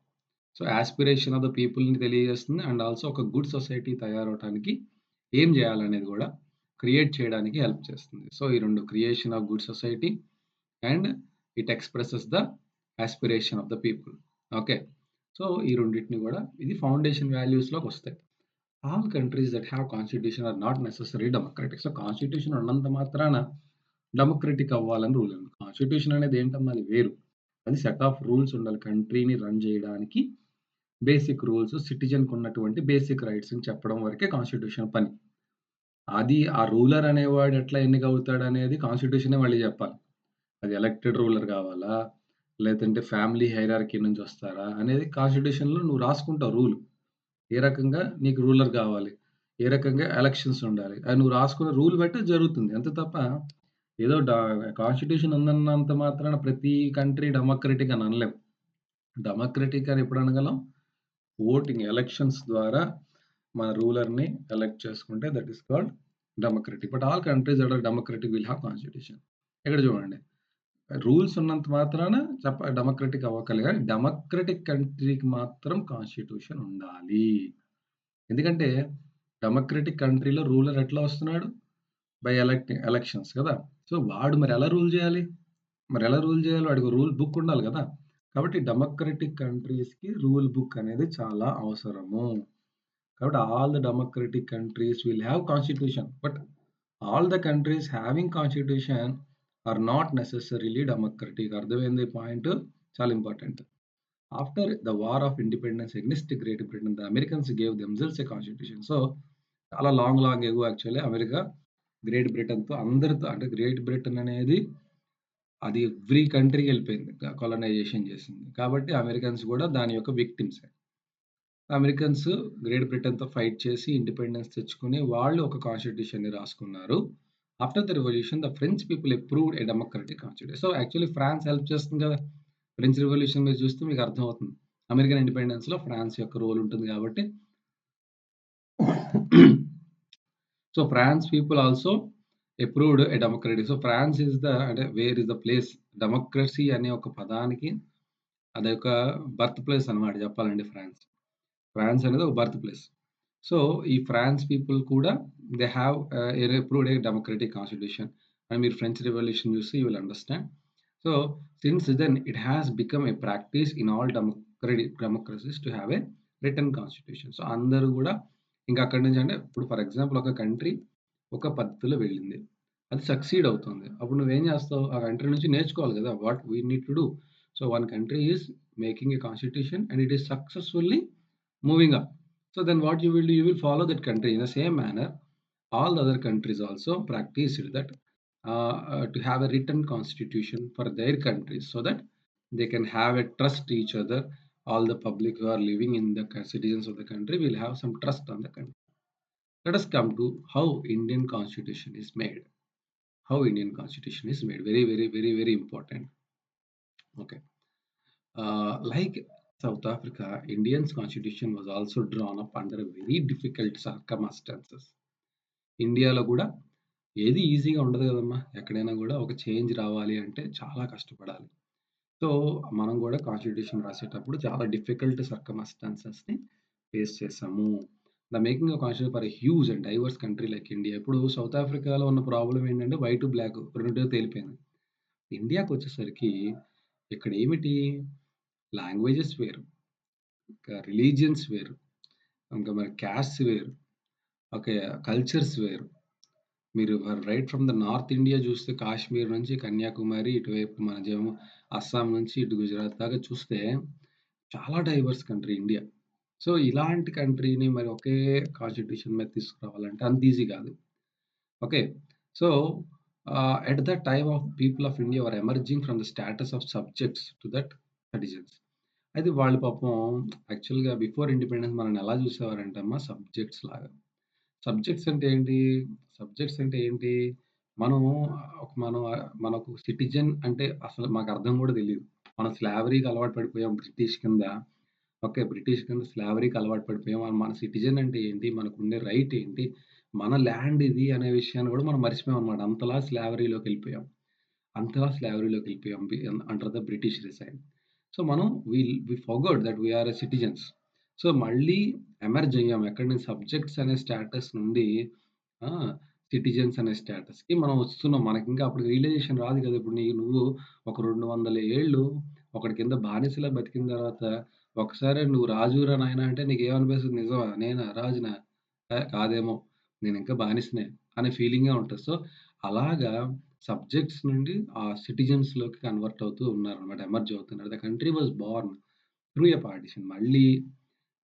సో, యాస్పిరేషన్ ఆఫ్ ద పీపుల్‌ని తెలియజేస్తుంది. అండ్ ఆల్సో ఒక గుడ్ సొసైటీ తయారవ్వటానికి ఏం చేయాలనేది కూడా క్రియేట్ చేయడానికి హెల్ప్ చేస్తుంది. సో, ఈ 2 creation of good society and it expresses the aspiration of the people. Okay. So, ఈ రెండిటిని కూడా ఇది ఫౌండేషన్ వాల్యూస్‌లోకి వస్తాయి. All countries that have constitution are not necessary democratic. So, constitution ఉన్నంత మాత్రాన డెమోక్రటిక్ అవ్వాలని రూల్ లేదు. కాన్స్టిట్యూషన్ అనేది ఏంటమ్మా అది వేరు. అది సెట్ ఆఫ్ రూల్స్ ఉండాలి. కంట్రీని రన్ చేయడానికి బేసిక్ రూల్స్, సిటిజన్‌కి ఉన్నటువంటి బేసిక్ రైట్స్ అని చెప్పడం వరకే కాన్స్టిట్యూషన్ పని. అది ఆ రూలర్ అనేవాడు ఎట్లా ఎన్నికవుతాడనేది కాన్స్టిట్యూషనే మళ్ళీ చెప్పాలి. అది ఎలక్టెడ్ రూలర్ కావాలా? లేదంటే ఫ్యామిలీ హైరార్కీ నుంచి వస్తారా? అనేది కాన్స్టిట్యూషన్‌లో నువ్వు రాసుకుంటావు రూల్. ఏ రకంగా నీకు రూలర్ కావాలి? ఏ రకంగా ఎలక్షన్స్ ఉండాలి? అది నువ్వు రాసుకున్న రూల్ బట్టి జరుగుతుంది. అంతే తప్ప ఏదో కాన్స్టిట్యూషన్ ఉందన్నంత మాత్రాన ప్రతి కంట్రీ డెమోక్రటిక్ అని అనలేం. డెమోక్రటిక్ అని ఎప్పుడు అనగలం? ఓటింగ్ ఎలక్షన్స్ ద్వారా మన రూలర్‌ని ఎలక్ట్ చేసుకుంటే that is called democratic. But all countries that are democratic will have constitution. ఇక్కడ చూడండి. రూల్స్ ఉన్నంత మాత్రాన డెమోక్రటిక్ అవ్వక్కర్లేదు గానీ, డెమోక్రటిక్ కంట్రీకి మాత్రం కాన్స్టిట్యూషన్ ఉండాలి. ఎందుకంటే, డెమోక్రటిక్ కంట్రీలో రూలర్ ఎట్లా వస్తున్నాడు? బై ఎలక్షన్స్ కదా! సో, వాడు మరి ఎలా రూల్ చేయాలి? మరెలా రూల్ చేయాలి? వాడికి రూల్ బుక్ ఉండాలి గదా! కాబట్టి డెమోక్రటిక్ కంట్రీస్‌కి రూల్ బుక్ అనేది చాలా అవసరము. కాబట్టి all the democratic countries will have constitution. But all the countries having constitution are not necessarily democratic. అర్థమైంది పాయింట్? చాలా important. After the war of independence against great Britain, the Americans gave themselves a constitution. So, చాలా long ago actually America great బ్రిటన్‌తో అందరితో, అంటే గ్రేట్ బ్రిటన్ అనేది అది ఎవ్రీ కంట్రీకి వెళ్ళిపోయింది. కొలనైజేషన్ చేసింది. కాబట్టి అమెరికన్స్ కూడా దాని యొక్క విక్టిమ్సే. అమెరికన్స్ గ్రేట్ బ్రిటన్‌తో ఫైట్ చేసి ఇండిపెండెన్స్ తెచ్చుకొని వాళ్ళు ఒక కాన్స్టిట్యూషన్‌ని రాసుకున్నారు. After the revolution the French people approved a democratic constitution. So, actually France help చేస్తుంది కదా! ఫ్రెంచ్ రివల్యూషన్ మీరు చూస్తే మీకు అర్థమవుతుంది. అమెరికన్ ఇండిపెండెన్స్‌లో ఫ్రాన్స్ యొక్క రోల్ ఉంటుంది కాబట్టి so, France people also approved a democratic. So, France is the, అంటే where is the place, democracy అనే ఒక పదానికి అదొక బర్త్ ప్లేస్ అన్నమాట చెప్పాలంటే ఫ్రాన్స్. ఫ్రాన్స్ అనేది ఒక బర్త్ ప్లేస్. సో, ఈ ఫ్రాన్స్ పీపుల్ కూడా they have approved a democratic constitution. And మీరు ఫ్రెంచ్ రివల్యూషన్ చూస్తే you will understand. So, since then it has become a practice in all democracies to have a written constitution. So, అందరూ గూడా ఇంకా అక్కడి నుంచి, అంటే ఇప్పుడు ఫర్ ఎగ్జాంపుల్ ఒక కంట్రీ ఒక పద్ధతిలో వెళ్ళింది. అది సక్సీడ్ అవుతుంది. అప్పుడు నువ్వేం చేస్తావు? ఆ కంట్రీ నుంచి నేర్చుకోవాలి గదా! What we need to do. So, one country is making a constitution and it is successfully moving up. So then what you will do, you will follow that country in the same manner. All the other countries also practiced that to have a written constitution for their countries so that they can have a trust each other. All the public who are living in the citizens of the country will have some trust on the country. Let us come to how Indian constitution is made. How Indian constitution is made. Very, very, very, very important. Okay. Like South Africa, Indian's constitution was also drawn up under a very difficult circumstances. ఇండియాలో గూడా ఏది ఈజీగా ఉండదు గదమ్మా! ఎక్కడైనా గూడా ఒక చేంజ్ రావాలి అంటే చాలా కష్టపడాలి. సో, మనం గూడా కాన్స్టిట్యూషన్ రాసేటప్పుడు చాలా డిఫికల్ట్ సర్కమ్‌స్టాన్సెస్‌ని ఫేస్ చేసాము. The making of constitution for a huge and diverse country like India. ఇప్పుడు సౌత్ ఆఫ్రికాలో ఉన్న ప్రాబ్లమ్ ఏంటంటే వైట్, బ్లాక్ రెండిటిలో తేలిపోయింది. ఇండియాకొచ్చేసరికి ఇక్కడ ఏమిటి, లాంగ్వేజెస్ వేరు, ఇంకా రిలీజియన్స్ వేరు, ఇంకా మరి క్యాస్ట్స్ వేరు, ఓకే, కల్చర్స్ వేరు. మీరు right from the north India చూస్తే కాశ్మీర్ నుంచి కన్యాకుమారి, ఇటువైపు మన జమ్మూ, అస్సాం నుంచి ఇటు గుజరాత్ దాకా చూస్తే చాలా డైవర్స్ కంట్రీ ఇండియా. సో, ఇలాంటి కంట్రీని మరి ఒకే కాన్స్టిట్యూషన్ మీద తీసుకురావాలంటే అంత ఈజీ కాదు. Okay. So, at the time of people of India were emerging from the status of subjects to that citizens. అయితే వాళ్ళు పాపం యాక్చువల్‌గా బిఫోర్ ఇండిపెండెన్స్ మనల్ని ఎలా చూసేవారంటే అమ్మ సబ్జెక్ట్స్ లాగా. సబ్జెక్ట్స్ అంటే ఏంటి? సబ్జెక్ట్స్ అంటే ఏంటి? మనం మనకు సిటిజన్ అంటే అసలు మాకు అర్థం కూడా తెలీదు. మనం స్లావరీకి అలవాటు పడిపోయాం బ్రిటిష్ కింద. ఓకే. బ్రిటిష్ కింద స్లావరీకి అలవాటు పడిపోయాం. మన సిటిజన్ అంటే ఏంటి? మనకుండే రైట్ ఏంటి? మన ల్యాండ్ ఇది అనే విషయాన్ని కూడా మనం మర్చిపోయామన్నమాట. అంతలా స్లావరీలోకెళ్ళిపోయాం under the British resign. So, మనం we forgot that we are a citizens. So, మళ్ళీ ఎమర్జ్ అయ్యాం. ఎక్కడి నుంచి సబ్జెక్ట్స్ అనే స్టేటస్ నుండి ఆ! సిటిజన్స్ అనే స్టేటస్‌కి మనం వస్తున్నాం. మనకింకా అప్పుడు రియలైజేషన్ రాదు కదా! ఇప్పుడు నువ్వు ఒక 200 ఏళ్ళు ఒకడి కింద బానిసలా బతికిన తర్వాత ఒకసారి "నువ్వు రాజురా నాయనా" అంటే నీకేమనిపిస్తది? నిజమా? నేనా? రాజునా? కాదేమో. నేనింకా బానిసనే అనే ఫీలింగే ఉంటది. సో, అలాగా సబ్జెక్ట్స్ నుండి సిటిజన్స్‌లోకి కన్వర్ట్ అవుతూ ఉన్నారన్నమాట. ఎమర్జ్ అవుతున్నారు. The country was born through a partition. మళ్ళీ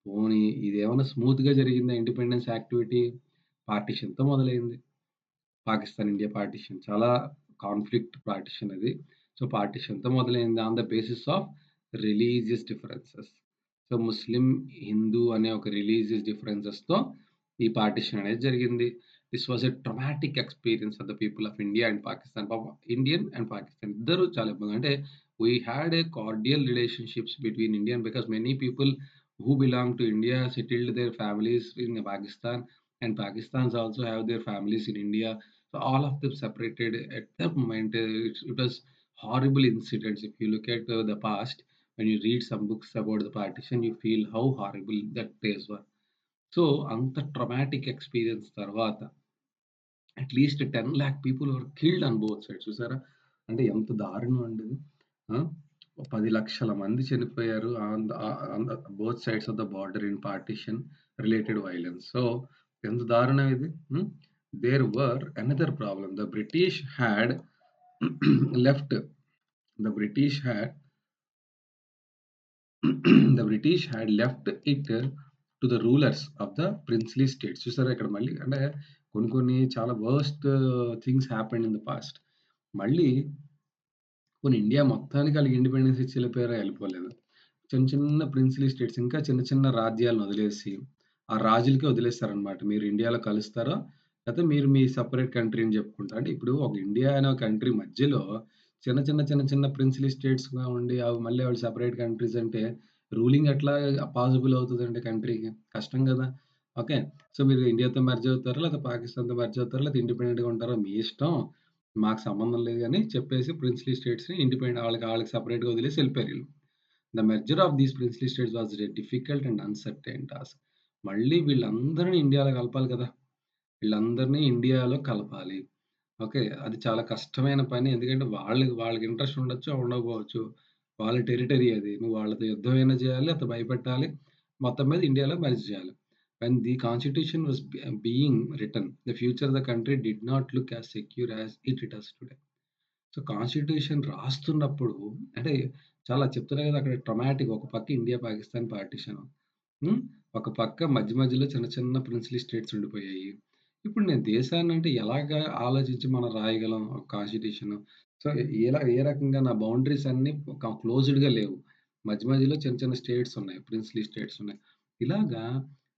పోనీ ఇదేమన్నా స్మూత్‌గా జరిగిందా ఇండిపెండెన్స్ యాక్టివిటీ? పార్టిషన్‌తో మొదలైంది. Pakistan, India partition. చాలా కాన్‌ఫ్లిక్ట్ పార్టిషన్ అది. సో, పార్టిషన్‌తో మొదలైంది on the basis of religious differences. So, ముస్లిం, హిందూ అనే ఒక రిలీజియస్ డిఫరెన్సెస్‌తో ఈ పార్టిషన్ అనేది జరిగింది. This was a traumatic experience for the people of India and Pakistan. పాపం ఇండియన్ అండ్ పాకిస్తాన్ ఇద్దరు చాలా ఇబ్బంది, అంటే we had a cordial relationships between India because many people who belong to India settled their families in Pakistan, and Pakistans also have their families in India. So all of them separated at that moment. It was horrible incidents. If you look at the past, when you read some books about the partition, you feel how horrible that days were. So anta traumatic experience తర్వాత at least 10,00,000 people were killed on both sides చూసారా? అంటే ఎంత దారుణం అండి ఇది. ఆ! 10,00,000 మంది చనిపోయారు on the both sides of the border in partition related violence. So, ఎంత దారుణం ఇది. There were another problem. The British had left the British had the British had left it to the rulers of the princely states. చూసారా ఇక్కడ మళ్ళీ అంటే కొన్ని కొన్ని చాలా worst things happened in the past. మళ్ళీ పోనీ ఇండియా మొత్తానికి ఆళ్ళకి ఇండిపెండెన్స్ ఇచ్చి ఎళ్ళిపోయారా? ఎళ్ళిపోలేదు. చిన్న చిన్న ప్రిన్స్‌లీ స్టేట్స్ ఇంకా చిన్న చిన్న రాజ్యాలను వదిలేసి, ఆ రాజులకే వదిలేసారనమాట. మీరు ఇండియాలో కలుస్తారా? లేతే మీరు మీ సెపరేట్ కంట్రీ అని చెప్పుకుంటా. అంటే ఇప్పుడు ఒక ఇండియా అనే ఒక కంట్రీ మధ్యలో చిన్న ప్రిన్స్‌లీ స్టేట్స్‌గా ఉండి అవి మళ్ళీ అవి సెపరేట్ కంట్రీస్ అంటే రూలింగ్ ఎట్లా పాసిబుల్ అవుతదండి కంట్రీకి? కష్టం గదా! ఓకే. సో, మీరు ఇండియాతో మెర్జ్ అవుతారా? లేతే పాకిస్తాన్‌తో మెర్జ్ అవుతారా? లేతే ఇండిపెండెంట్‌గా ఉంటారా? మీ ఇష్టం. మాకు సంబంధం లేదు అని చెప్పేసి ప్రిన్స్‌లీ స్టేట్స్‌ని ఆళ్ళకి సెపరేట్‌గా వదిలేసి ఎళ్ళిపోయారీళ్ళు. The merger of these princely states was a difficult and uncertain task. మళ్ళీ వీళ్ళందరిని ఇండియాలో కలపాలి కదా! వీళ్ళందరినీ ఇండియాలో కలపాలి. ఓకే. అది చాలా కష్టమైన పని. ఎందుకంటే వాళ్ళకి ఇంట్రెస్ట్ ఉండొచ్చు, ఉండకపోవచ్చు. వాళ్ళ టెరిటరీ అది. నువ్వు వాళ్ళతో యుద్ధమైనా చేయాలి, లేకపోతే భయపెట్టాలి. మొత్తం మీద ఇండియాలో మెర్జ్ చేయాలి. When the constitution was being written, the future of the country did not look as secure as it does today. So, constitution రాస్తున్నప్పుడు అంటే చాలా చెప్తున్నా కదా! అక్కడ ట్రమాటిక్ ఒక పక్క ఇండియా, పాకిస్తాన్ పార్టిషన్. హ్మ్. ఒక పక్క మధ్య మధ్యలో చిన్న చిన్న ప్రిన్స్‌లీ స్టేట్స్ ఉండిపోయాయి. ఇప్పుడు నేను దేశాన్నంటే ఎలాగా ఆలోచించి మనం రాయగలం ఒక కాన్స్టిట్యూషను? సో, ఏ రకంగా నా బౌండరీస్ అన్నీ క్లోజ్డ్‌గా లేవు. మధ్య మధ్యలో చిన్న చిన్న స్టేట్స్ ఉన్నాయి. ప్రిన్స్‌లీ స్టేట్స్ ఉన్నాయి. ఇలాగా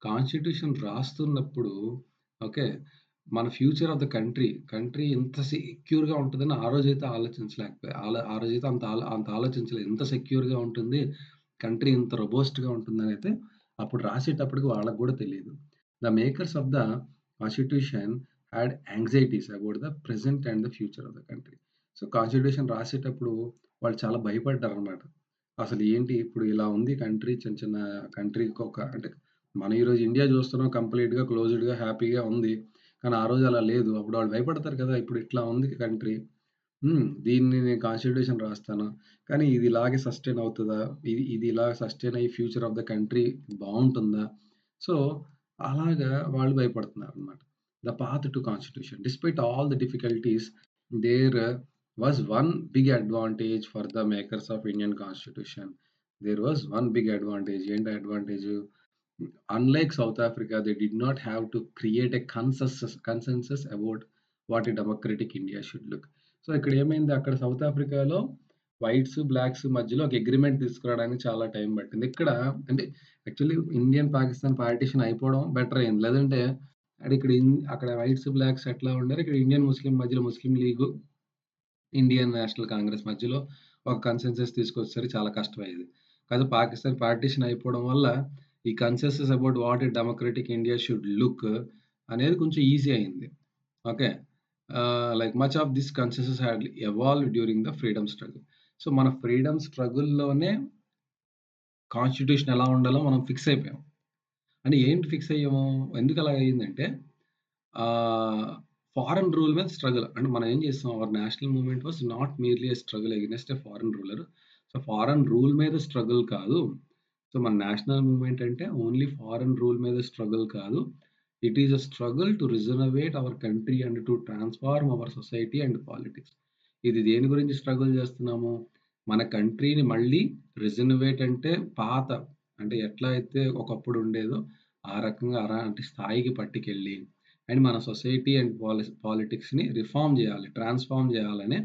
కాన్స్టిట్యూషన్ రాస్తున్నప్పుడు ఓకే. మన ఫ్యూచర్ ఆఫ్ ద కంట్రీ ఎంత సెక్యూర్‌గా ఉంటదని ఆ రోజైతే ఆలోచించలేకపోయా. ఆ రోజైతే అంత ఆలోచించలేదు. ఎంత సెక్యూర్‌గా ఉంటుంది, కంట్రీ ఇంత రోబస్ట్‌గా ఉంటుందనైతే అప్పుడు రాసేటప్పటికి వాళ్ళకి గూడా తెలీదు. The makers of the constitution had anxieties about the present and the future of the country. So, constitution రాసేటప్పుడు వాళ్ళు చాలా భయపడ్డారనమాట. అసలు ఏంటి ఇప్పుడు ఇలా ఉంది కంట్రీ చిన్న చిన్న కంట్రీకొక అంటే మనం ఈరోజు ఇండియా చూస్తున్నాం కంప్లీట్‌గా క్లోజ్డ్‌గా హ్యాపీగా ఉంది. కానీ ఆ రోజు అలా లేదు. అప్పుడు వాళ్ళు భయపడతారు కదా! ఇప్పుడు ఇట్లా ఉంది కంట్రీ. దీన్ని నేను కాన్స్టిట్యూషన్ రాస్తాను. కానీ ఇది ఇలాగే సస్టైన్ అవుతదా? ఇది ఇలా సస్టైన్ అయ్యి ఫ్యూచర్ ఆఫ్ ద కంట్రీ బావుంటుందా? సో, అలాగా వాళ్ళు భయపడుతున్నారనమాట. The path to constitution. Despite all the difficulties there was one big advantage for the makers of Indian constitution. There was one big advantage. ఏంటి advantage? Unlike South Africa, they did not have to create a consensus about what a democratic India should look. So, ఇక్కడ ఏమైంది అక్కడ సౌత్ ఆఫ్రికాలో వైట్స్, బ్లాక్స్ మధ్యలో ఒక అగ్రీమెంట్ తీసుకురావడానికి చాలా టైం పట్టింది. ఇక్కడ అంటే యాక్చువల్లీ ఇండియన్, పాకిస్తాన్ పార్టిషన్ అయిపోవడం బెటర్ అయింది. లేదంటే అక్కడ వైట్స్, బ్లాక్స్ ఎట్లా ఉండారు. ఇక్కడ ఇండియన్, ముస్లిం మధ్యలో ముస్లిం లీగు, ఇండియన్ నేషనల్ కాంగ్రెస్ మధ్యలో ఒక కన్సెన్సస్ తీసుకొచ్చేసరికి చాలా కష్టమయ్యేది. కాదు పాకిస్తాన్ పార్టిషన్ అయిపోవడం వల్ల ఈ consensus about what a democratic India should look అనేది కొంచెం ఈజీ అయింది. Okay. Like much of this consensus had evolved during the freedom struggle. So, మన ఫ్రీడమ్ స్ట్రగుల్‌లోనే కాన్స్టిట్యూషన్ ఎలా ఉండాలో మనం ఫిక్స్ అయిపోయాం. అంటే ఏంటి ఫిక్స్ అయ్యాము? ఎందుకలా అయిందంటే ఆహ్, ఫారెన్ రూల్ మీద స్ట్రగల్. అంటే మనం ఏం చేసాం our national movement was not merely a struggle against a foreign ruler. So, foreign rule మీద స్ట్రగల్ కాదు. సో, మన నేషనల్ మూవ్‌మెంట్ అంటే ఓన్లీ ఫారెన్ రూల్ మీద స్ట్రగల్ కాదు. It is a struggle to regenerate our country and to transform our society and politics. ఇది దేని గురించి స్ట్రగుల్ చేస్తున్నాము? మన కంట్రీని మళ్ళీ రిజనరేట్ అంటే పాత అంటే ఎట్లా అయితే ఒకప్పుడు ఉండేదో ఆ రకంగా అలాంటి స్థాయికి పట్టుకెళ్ళి అండ్ మన సొసైటీ అండ్ పాలిటిక్స్‌ని రిఫార్మ్ జేయాలి. ట్రాన్స్‌ఫార్మ్ జేయాలనే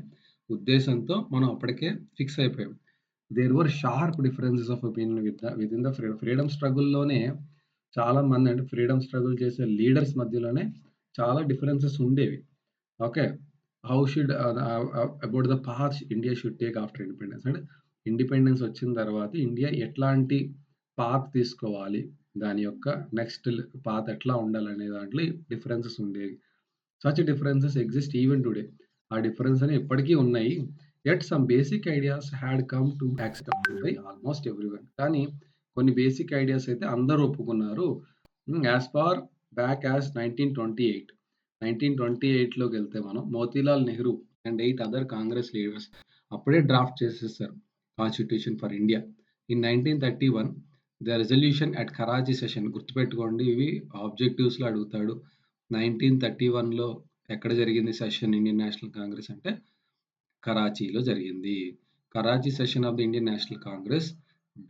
ఉద్దేశంతో మనం అప్పటికే ఫిక్స్ అయిపోయాం. There were sharp differences of opinion within the freedom స్ట్రగుల్‌లోనే చాలామంది అంటే ఫ్రీడమ్ స్ట్రగుల్ చేసే లీడర్స్ మధ్యలోనే చాలా డిఫరెన్సెస్ ఉండేవి. Okay. How should about the path India should take after independence. అంటే ఇండిపెండెన్స్ వచ్చిన తర్వాత ఇండియా ఎట్లాంటి పాత్ తీసుకోవాలి? దాని యొక్క నెక్స్ట్ పాత్ ఎట్లా ఉండాలనే దాంట్లో డిఫరెన్సెస్ ఉండేవి. Such differences exist even today. ఆ డిఫరెన్స్ అనేవి ఇప్పటికీ ఉన్నాయి. Yet some basic ideas had come to accepted by almost everyone. కానీ కొన్ని బేసిక్ ఐడియాస్ అయితే అందరూ ఒప్పుకున్నారు. As far back as 1928. 1928లోకెళ్తే మనం Motilal Nehru and 8 other Congress leaders అప్పుడే డ్రాఫ్ట్ చేసేసారు constitution for India. In 1931 the resolution at Karachi session గుర్తుపెట్టుకోండి ఇవి ఆబ్జెక్టివ్స్‌లో అడుగుతాడు. 1931లో ఎక్కడ జరిగింది సెషన్ ఇండియన్ నేషనల్ కాంగ్రెస్ అంటే కరాచీలో జరిగింది. Karachi session of the Indian National Congress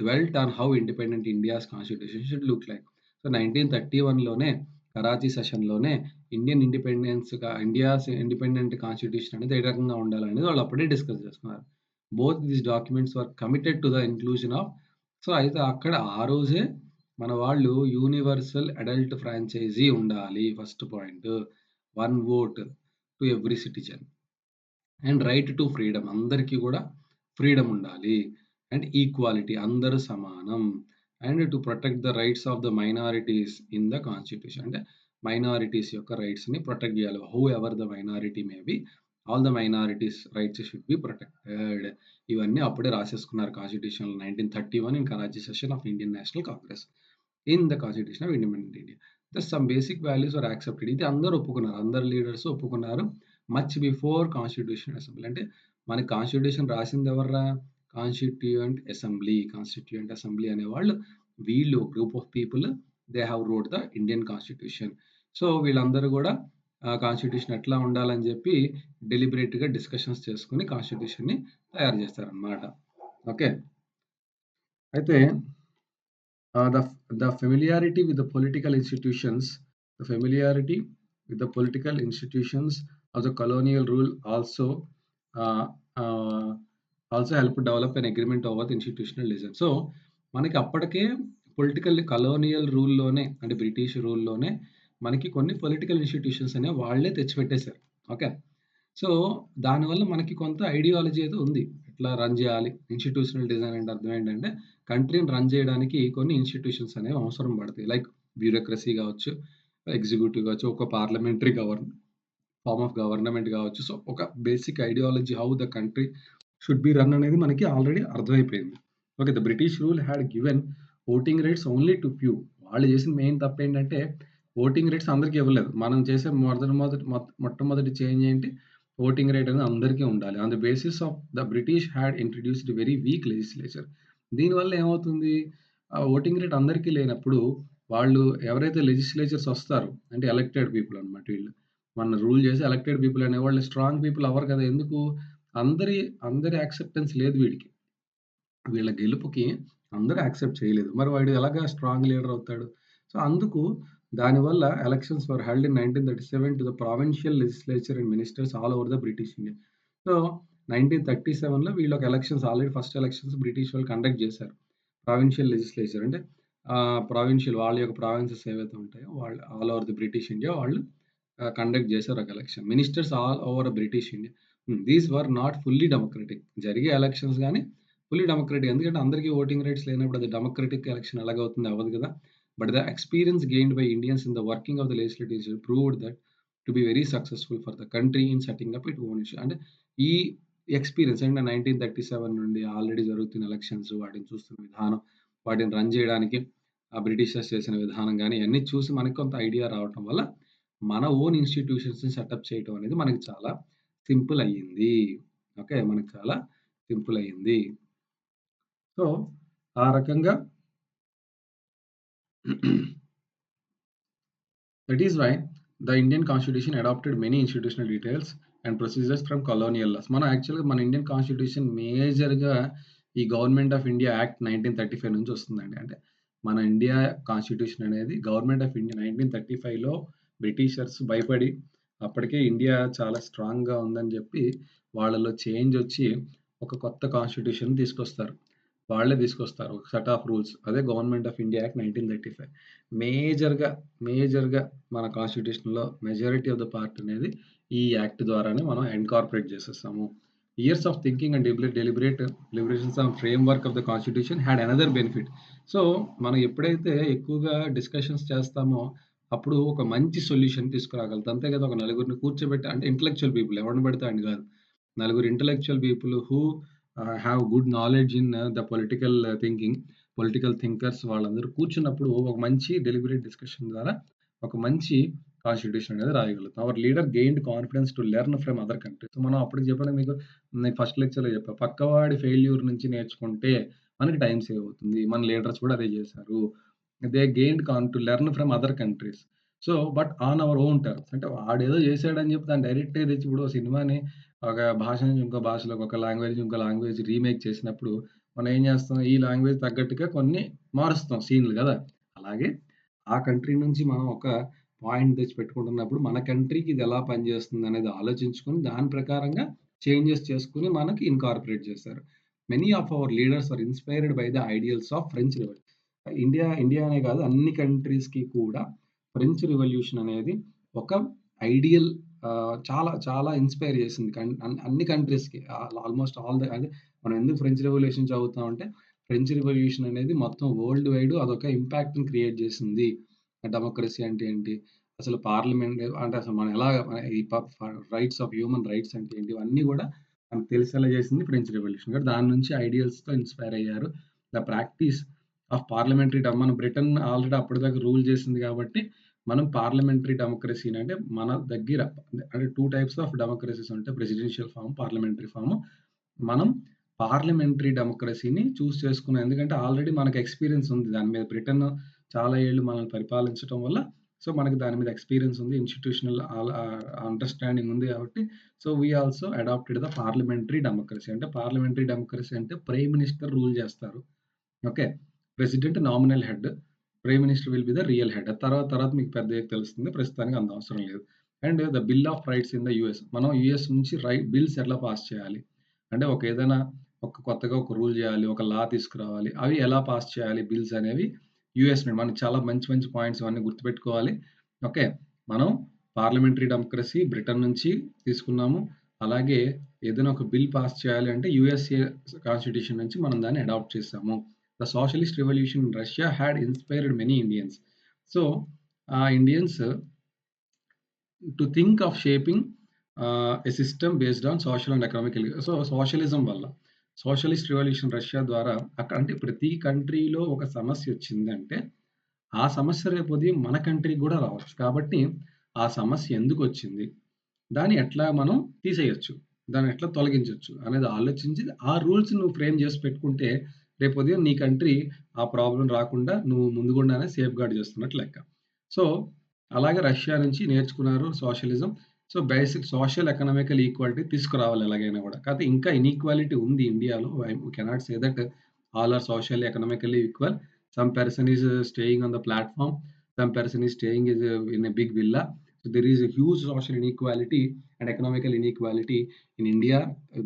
dwelt on how independent India's constitution should look like. So 1931లోనే కరాచీ సెషన్‌లోనే ఇండియాస్ ఇండిపెండెంట్ కాన్స్టిట్యూషన్ అనేది ఏ రకంగా ఉండాలనేది వాళ్ళు అప్పుడే డిస్కస్ చేసుకున్నారు. Both these documents were committed to the inclusion of. So అయితే అక్కడ ఆ రోజే మన వాళ్ళు యూనివర్సల్ అడల్ట్ ఫ్రాంచైజీ ఉండాలి first point. 1 vote to every citizen. And right to freedom, అందరికీ కూడా ఫ్రీడమ్ ఉండాలి. అండ్ ఈక్వాలిటీ, అందరూ సమానం. And to protect the rights of the minorities in the constitution, అంటే మైనారిటీస్ యొక్క రైట్స్ని ప్రొటెక్ట్ చేయాలి. Whoever the minority may be, all the minorities rights should be protected. ఇవన్నీ అప్పుడే రాసేసుకున్నారు constitution 1931 in Karachi session of Indian National Congress in the constitution of independent India. Some basic values are accepted. ఇది అందరూ ఒప్పుకున్నారు, అందరు లీడర్స్ ఒప్పుకున్నారు. మచ్ బిఫోర్ కాన్స్టిట్యూషన్ అసెంబ్లీ, అంటే మన కాన్స్టిట్యూషన్ రాసింది ఎవర్రా? కాన్స్టిట్యూయెంట్ అసెంబ్లీ అనేవాళ్ళు, వీళ్ళు group of people, they have wrote the Indian constitution. So వీళ్ళందరూ కూడా కాన్స్టిట్యూషన్ ఎట్లా ఉండాలని చెప్పి డెలిబరేట్గా డిస్కషన్స్ చేసుకుని కాన్స్టిట్యూషన్ని తయారు చేస్తారనమాట. ఓకే, అయితే the familiarity with the political institutions, of the colonial rule uh, uh, also helped develop an agreement over the institutional design. So మనకి అప్పటికే పొలిటికల్ కలోనియల్ రూల్లోనే, అంటే బ్రిటిష్ రూల్లోనే మనకి కొన్ని పొలిటికల్ ఇన్స్టిట్యూషన్స్ అనేవి వాళ్ళే తెచ్చిపెట్టేశారు. ఓకే, సో దానివల్ల మనకి కొంత ఐడియాలజీ అయితే ఉంది, ఎట్లా రన్ చేయాలి. ఇన్స్టిట్యూషనల్ డిజైన్ అంటే అర్థం ఏంటంటే కంట్రీని రన్ చేయడానికి కొన్ని ఇన్స్టిట్యూషన్స్ అనేవి అవసరం పడతాయి. లైక్ బ్యూరోక్రసీ కావచ్చు, ఎగ్జిక్యూటివ్ కావచ్చు, ఒక పార్లమెంటరీ ఫార్మ్ ఆఫ్ గవర్నమెంట్ కావచ్చు. సో ఒక basic ideology how the country should be run అనేది మనకి ఆల్రెడీ అర్థమైపోయింది. Okay, the British rule had given voting rights only to few. వాళ్ళు చేసిన మెయిన్ తప్పు ఏంటంటే ఓటింగ్ రైట్స్ అందరికీ ఇవ్వలేదు. మనం చేసే మొట్టమొదటి చేంజ్ ఏంటి? ఓటింగ్ రైట్ అనేది అందరికీ ఉండాలి. On the basis of the British had introduced very weak legislature. దీనివల్ల ఏమవుతుంది? ఓటింగ్ రైట్ అందరికీ లేనప్పుడు వాళ్ళు ఎవరైతే లెజిస్లేచర్స్ వస్తారు, అంటే ఎలక్టెడ్ పీపుల్ అనమాట, వీళ్ళు మన రూల్ చేసి ఎలక్టెడ్ పీపుల్ అనేవాళ్ళు స్ట్రాంగ్ పీపుల్ అవ్వరు కదా. ఎందుకు? అందరి యాక్సెప్టెన్స్ లేదు వీడికి. వీళ్ళ గెలుపుకి అందరూ యాక్సెప్ట్ చేయలేదు. మరి వాడు ఎలాగా స్ట్రాంగ్ లీడర్ అవుతాడు? సో అందుకు దానివల్ల elections were held in 1937 to the provincial legislature and ministers all over the British India. So 1937లో వీళ్ళొక elections, already first elections British వాళ్ళు కండక్ట్ చేశారు. ప్రావిన్షియల్ లెజిస్లేచర్ అంటే ప్రావిన్షియల్, వాళ్ళ యొక్క ప్రావిన్సెస్ ఏవైతే ఉంటాయో వాళ్ళు all over the British India వాళ్ళు కండక్ట్ చేశారు ఒక election. Ministers all over British India. These were not fully democratic. జరిగే ఎలక్షన్స్ కానీ ఫుల్లీ డెమోక్రటిక్, ఎందుకంటే అందరికీ ఓటింగ్ రైట్స్ లేనప్పుడు అది డెమోక్రటిక్ ఎలక్షన్ ఎలాగవుతుంది? అవ్వదు కదా. But the experience gained by Indians in the working of the legislative proved that to be very successful for the country in setting up it own issue. అంటే ఈ ఎక్స్పీరియన్స్ అంటే 1937 నుండి ఆల్రెడీ జరుగుతున్న ఎలక్షన్స్, వాటిని చూస్తున్న విధానం, వాటిని రన్ చేయడానికి ఆ బ్రిటిషర్స్ చేసిన విధానం కానీ ఇవన్నీ చూసి మనకి కొంత ఐడియా రావటం వల్ల మన ఓన్ ఇన్స్టిట్యూషన్స్ని సెటప్ చేయటం అనేది మనకి చాలా సింపుల్ అయ్యింది. ఓకే, మనకి చాలా సింపుల్ అయ్యింది. సో ఆ రకంగా that is why the Indian constitution adapted many institutional details and procedures from colonial laws. మనం యాక్చువల్గా మన ఇండియన్ కాన్స్టిట్యూషన్ మేజర్గా ఈ గవర్నమెంట్ ఆఫ్ ఇండియా యాక్ట్ 1935 నుంచి వస్తుందండి. అంటే మన ఇండియా కాన్స్టిట్యూషన్ అనేది గవర్నమెంట్ ఆఫ్ ఇండియా 1935లో బ్రిటిషర్స్ భయపడి అప్పటికే ఇండియా చాలా స్ట్రాంగ్గా ఉందని చెప్పి వాళ్ళలో చేంజ్ వచ్చి ఒక కొత్త కాన్స్టిట్యూషన్ తీసుకొస్తారు. వాళ్ళే తీసుకొస్తారు ఒక సెట్ ఆఫ్ రూల్స్. అదే గవర్నమెంట్ ఆఫ్ ఇండియా యాక్ట్ 1935. మేజర్గా మన కాన్స్టిట్యూషన్లో మెజారిటీ ఆఫ్ ద పార్ట్ అనేది ఈ యాక్ట్ ద్వారానే మనం ఇన్కార్పొరేట్ చేసేస్తాము. Years of thinking and deliberations on framework of the constitution had another benefit. So మనం ఎప్పుడైతే ఎక్కువగా డిస్కషన్స్ చేస్తామో అప్పుడు ఒక మంచి సొల్యూషన్ తీసుకురాగలుగుతాం. అంతే కదా, ఒక నలుగురిని కూర్చోబెట్టి, అంటే ఇంటలెక్చువల్ పీపుల్, ఎవరిని పడితే అని కాదు, నలుగురు intellectual people who have good knowledge in the political thinkers, వాళ్ళందరూ కూర్చున్నప్పుడు ఒక మంచి డెలిబరేట్ డిస్కషన్ ద్వారా ఒక మంచి కాన్స్టిట్యూషన్ అనేది రాయగలుగుతాం. Our leader gained confidence to learn from other countries. మనం అప్పటికి చెప్పాను మీకు, నేను ఫస్ట్ లెక్చర్లో చెప్పాను, పక్కవాడి ఫెయిల్యూర్ నుంచి నేర్చుకుంటే మనకి టైం సేవ్ అవుతుంది. మన లీడర్స్ కూడా అదే చేశారు. They gained to learn from other countries. So but on our own terms, అంటే వాడేదో చేశాడని చెప్పి దాన్ని డైరెక్ట్గా తెచ్చి ఇప్పుడు సినిమాని ఒక భాష నుంచి ఇంకో భాషలోకి, ఒక లాంగ్వేజ్ నుంచి ఇంకో లాంగ్వేజ్ రీమేక్ చేసినప్పుడు, మనం ఏం చేస్తాం? ఈ లాంగ్వేజ్ తగ్గట్టుగా కొన్ని మారుస్తాం సీన్‌లు గదా! అలాగే ఆ కంట్రీ నుంచి మనం ఒక పాయింట్ తెచ్చిపెట్టుకుంటున్నప్పుడు, మన కంట్రీకి ఇది ఎలా పనిచేస్తుందనేది ఆలోచించుకొని, దాని ప్రకారంగా చేంజెస్ చేసుకొని మనకి ఇన్‌కార్పొరేట్ చేశారు. Many of our leaders are inspired by the ideals of French revolution. India అనే కాదు, అన్ని కంట్రీస్‌కి కూడా ఫ్రెంచ్ రివల్యూషన్ అనేది ఒక ఐడియల్, చాలా చాలా ఇన్‌స్పైర్ చేసింది. అన్ని కంట్రీస్‌కి, ఆల్‌మోస్ట్ ఆల్ ద అంటే మనం ఎందుకు ఫ్రెంచ్ రెవల్యూషన్ చదువుతామంటే, ఫ్రెంచ్ రెవల్యూషన్ అనేది మొత్తం వరల్డ్ వైడ్ అదొక ఇంపాక్ట్‌ని క్రియేట్ చేసింది. డెమోక్రసీ అంటే ఏంటి? అసలు పార్లమెంట్ అంటే అసలు మనం ఎలా ఈ రైట్స్ ఆఫ్ హ్యూమన్ రైట్స్ అంటే ఏంటి? ఇవన్నీ కూడా మనకు తెలిసేలా చేసింది ఫ్రెంచ్ రెవల్యూషన్. కాబట్టి దాని నుంచి ఐడియల్స్‌తో ఇన్‌స్పైర్ అయ్యారు. ద ప్రాక్టీస్ ఆఫ్ పార్లమెంటరీ మన బ్రిటన్ ఆల్రెడీ అప్పటిదాకా రూల్ చేసింది కాబట్టి, మనం పార్లమెంటరీ డెమోక్రసీని అంటే మన దగ్గర అంటే 2 టైప్స్ ఆఫ్ డెమోక్రసీస్ ఉంటాయి. Presidential form, parliamentary form. మనం పార్లమెంటరీ డెమోక్రసీని చూస్ చేసుకున్నాం. ఎందుకంటే ఆల్రెడీ మనకు ఎక్స్‌పీరియన్స్ ఉంది దాని మీద. బ్రిటన్ చాలా ఏళ్ళు మనల్ని పరిపాలించటం వల్ల, సో, మనకి దాని మీద ఎక్స్‌పీరియన్స్ ఉంది. ఇన్‌స్టిట్యూషనల్ అండర్‌స్టాండింగ్ ఉంది కాబట్టి, so, we also adapted the parliamentary democracy. అంటే పార్లమెంటరీ డెమోక్రసీ అంటే ప్రైమ్ మినిస్టర్ రూల్ చేస్తారు. Okay. President nominal head. Prime minister will be the real head. తర్వాత తర్వాత మీకు పెద్దగా తెలుస్తుంది. ప్రస్తుతానికి అంత అవసరం లేదు. And the bill of rights in the US. మనం యూఎస్ నుంచి బిల్స్ ఎట్లా పాస్ చేయాలి? అంటే ఏదైనా కొత్తగా ఒక రూల్ చేయాలి. ఒక లా తీసుకురావాలి. అవి ఎలా పాస్ చేయాలి బిల్స్ అనేవి యూఎస్ నుండి. మనకు చాలా మంచి మంచి పాయింట్స్ అవన్నీ గుర్తుపెట్టుకోవాలి. ఓకే. మనం పార్లమెంటరీ డెమోక్రసీ బ్రిటన్ నుంచి తీసుకున్నాము. అలాగే ఏదైనా ఒక బిల్ పాస్ చేయాలి అంటే యూఎస్ఏ కాన్స్టిట్యూషన్ నుంచి మనం దాన్ని అడాప్ట్ చేసాము. The socialist revolution in Russia had inspired many Indians. So, Indians to think of shaping a system based on social and economic. So, socialism వల్ల సోషలిస్ట్ రివల్యూషన్ రష్యా ద్వారా అంటే ప్రతి కంట్రీలో ఒక సమస్య వచ్చిందంటే, ఆ సమస్య రేపు ఉదయం మన కంట్రీకి కూడా రావచ్చు. కాబట్టి ఆ సమస్య ఎందుకు వచ్చింది? దాన్ని ఎట్లా మనం తీసేయొచ్చు? దాన్ని ఎట్లా తొలగించొచ్చు? అనేది ఆలోచించి ఆ రూల్స్ నువ్వు ఫ్రేమ్ చేసి పెట్టుకుంటే, రేపు ఉదయం నీ కంట్రీ ఆ ప్రాబ్లమ్ రాకుండా నువ్వు ముందుగుండానే సేఫ్‌గార్డ్ చేస్తున్నట్టు లెక్క. సో, అలాగే రష్యా నుంచి నేర్చుకున్నారు socialism. So, basic social economical equality తీసుకురావాలి ఎలాగైనా కూడా. కాకపోతే ఇంకా ఇనీక్వాలిటీ ఉంది ఇండియాలో. We cannot say that all are socially economically equal. Some person is staying on the platform. Some person is staying in a big villa. So there is a huge social inequality and economical inequality in India,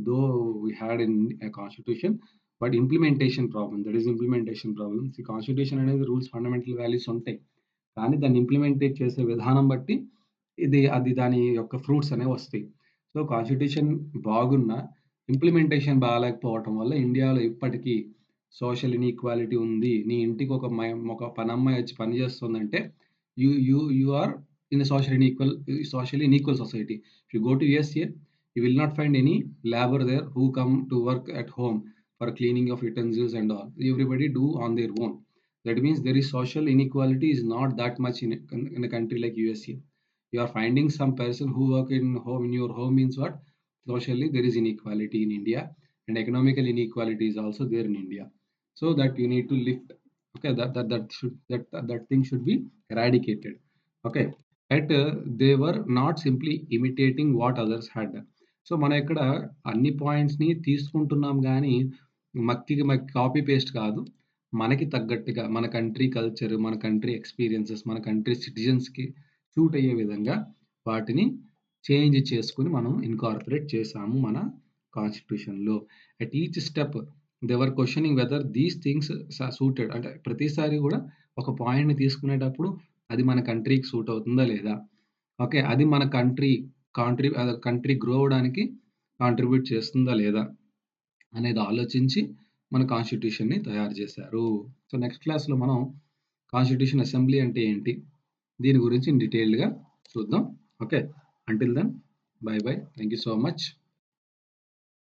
though we had in a constitution, but implementation problem. That is implementation problem. See, constitution అనేది రూల్స్, ఫండమెంటల్ వాల్యూస్ ఉంటాయి. కానీ దాన్ని ఇంప్లిమెంటేట్ చేసే విధానం బట్టి అది దాని యొక్క ఫ్రూట్స్ అనేవి వస్తాయి. సో, కాన్స్టిట్యూషన్ బాగున్నా ఇంప్లిమెంటేషన్ బాలేకపోవటం వల్ల ఇండియాలో ఇప్పటికీ సోషల్ ఇన్‌ఈక్వాలిటీ ఉంది. నీ ఇంటికి ఒక పనమ్మాయి వచ్చి పని చేస్తుందంటే, you are in a socially unequal society. If you go to USA, you will not find any labor there who come to work at home for cleaning of utensils and all. Everybody do on their own. That means there is social inequality is not that much in a country like USA. You are finding some person who work in home. In your home means what? Socially, there is inequality in India, and economical inequality is also there in India. So that you need to lift. Okay, that thing should be eradicated. Okay. Yet they were not simply imitating what others had done. So, మనం ఇక్కడ అన్ని పాయింట్స్‌ని తీసుకుంటున్నాం గానీ, మక్కికి మక్కి కాపీ పేస్ట్ కాదు. మనకి తగ్గట్టుగా మన కంట్రీ కల్చర్, మన కంట్రీ ఎక్స్‌పీరియన్సెస్, మన కంట్రీ సిటిజన్స్‌కి సూట్ అయ్యే విధంగా వాటిని చేంజ్ చేసుకొని మనం ఇన్‌కార్పొరేట్ చేశాము మన కాన్స్టిట్యూషన్‌లో. At each step they were questioning whether these things suited. అంటే ప్రతిసారి గూడా ఒక పాయింట్‌ని తీసుకునేటప్పుడు అది మన కంట్రీకి సూట్ అవుతుందా లేదా? ఓకే. అది మన కంట్రీ గ్రో అవ్వడానికి కాంట్రిబ్యూట్ చేస్తుందా లేదా? అనేది ఆలోచించి మన కాన్స్టిట్యూషన్‌ని తయారు చేశారు. సో, నెక్స్ట్ క్లాస్‌లో మనం కాన్స్టిట్యూషన్ అసెంబ్లీ అంటే ఏంటి? దీని గురించి డీటెయిల్డ్‌గా చూద్దాం. Okay. Until then bye bye. Thank you so much.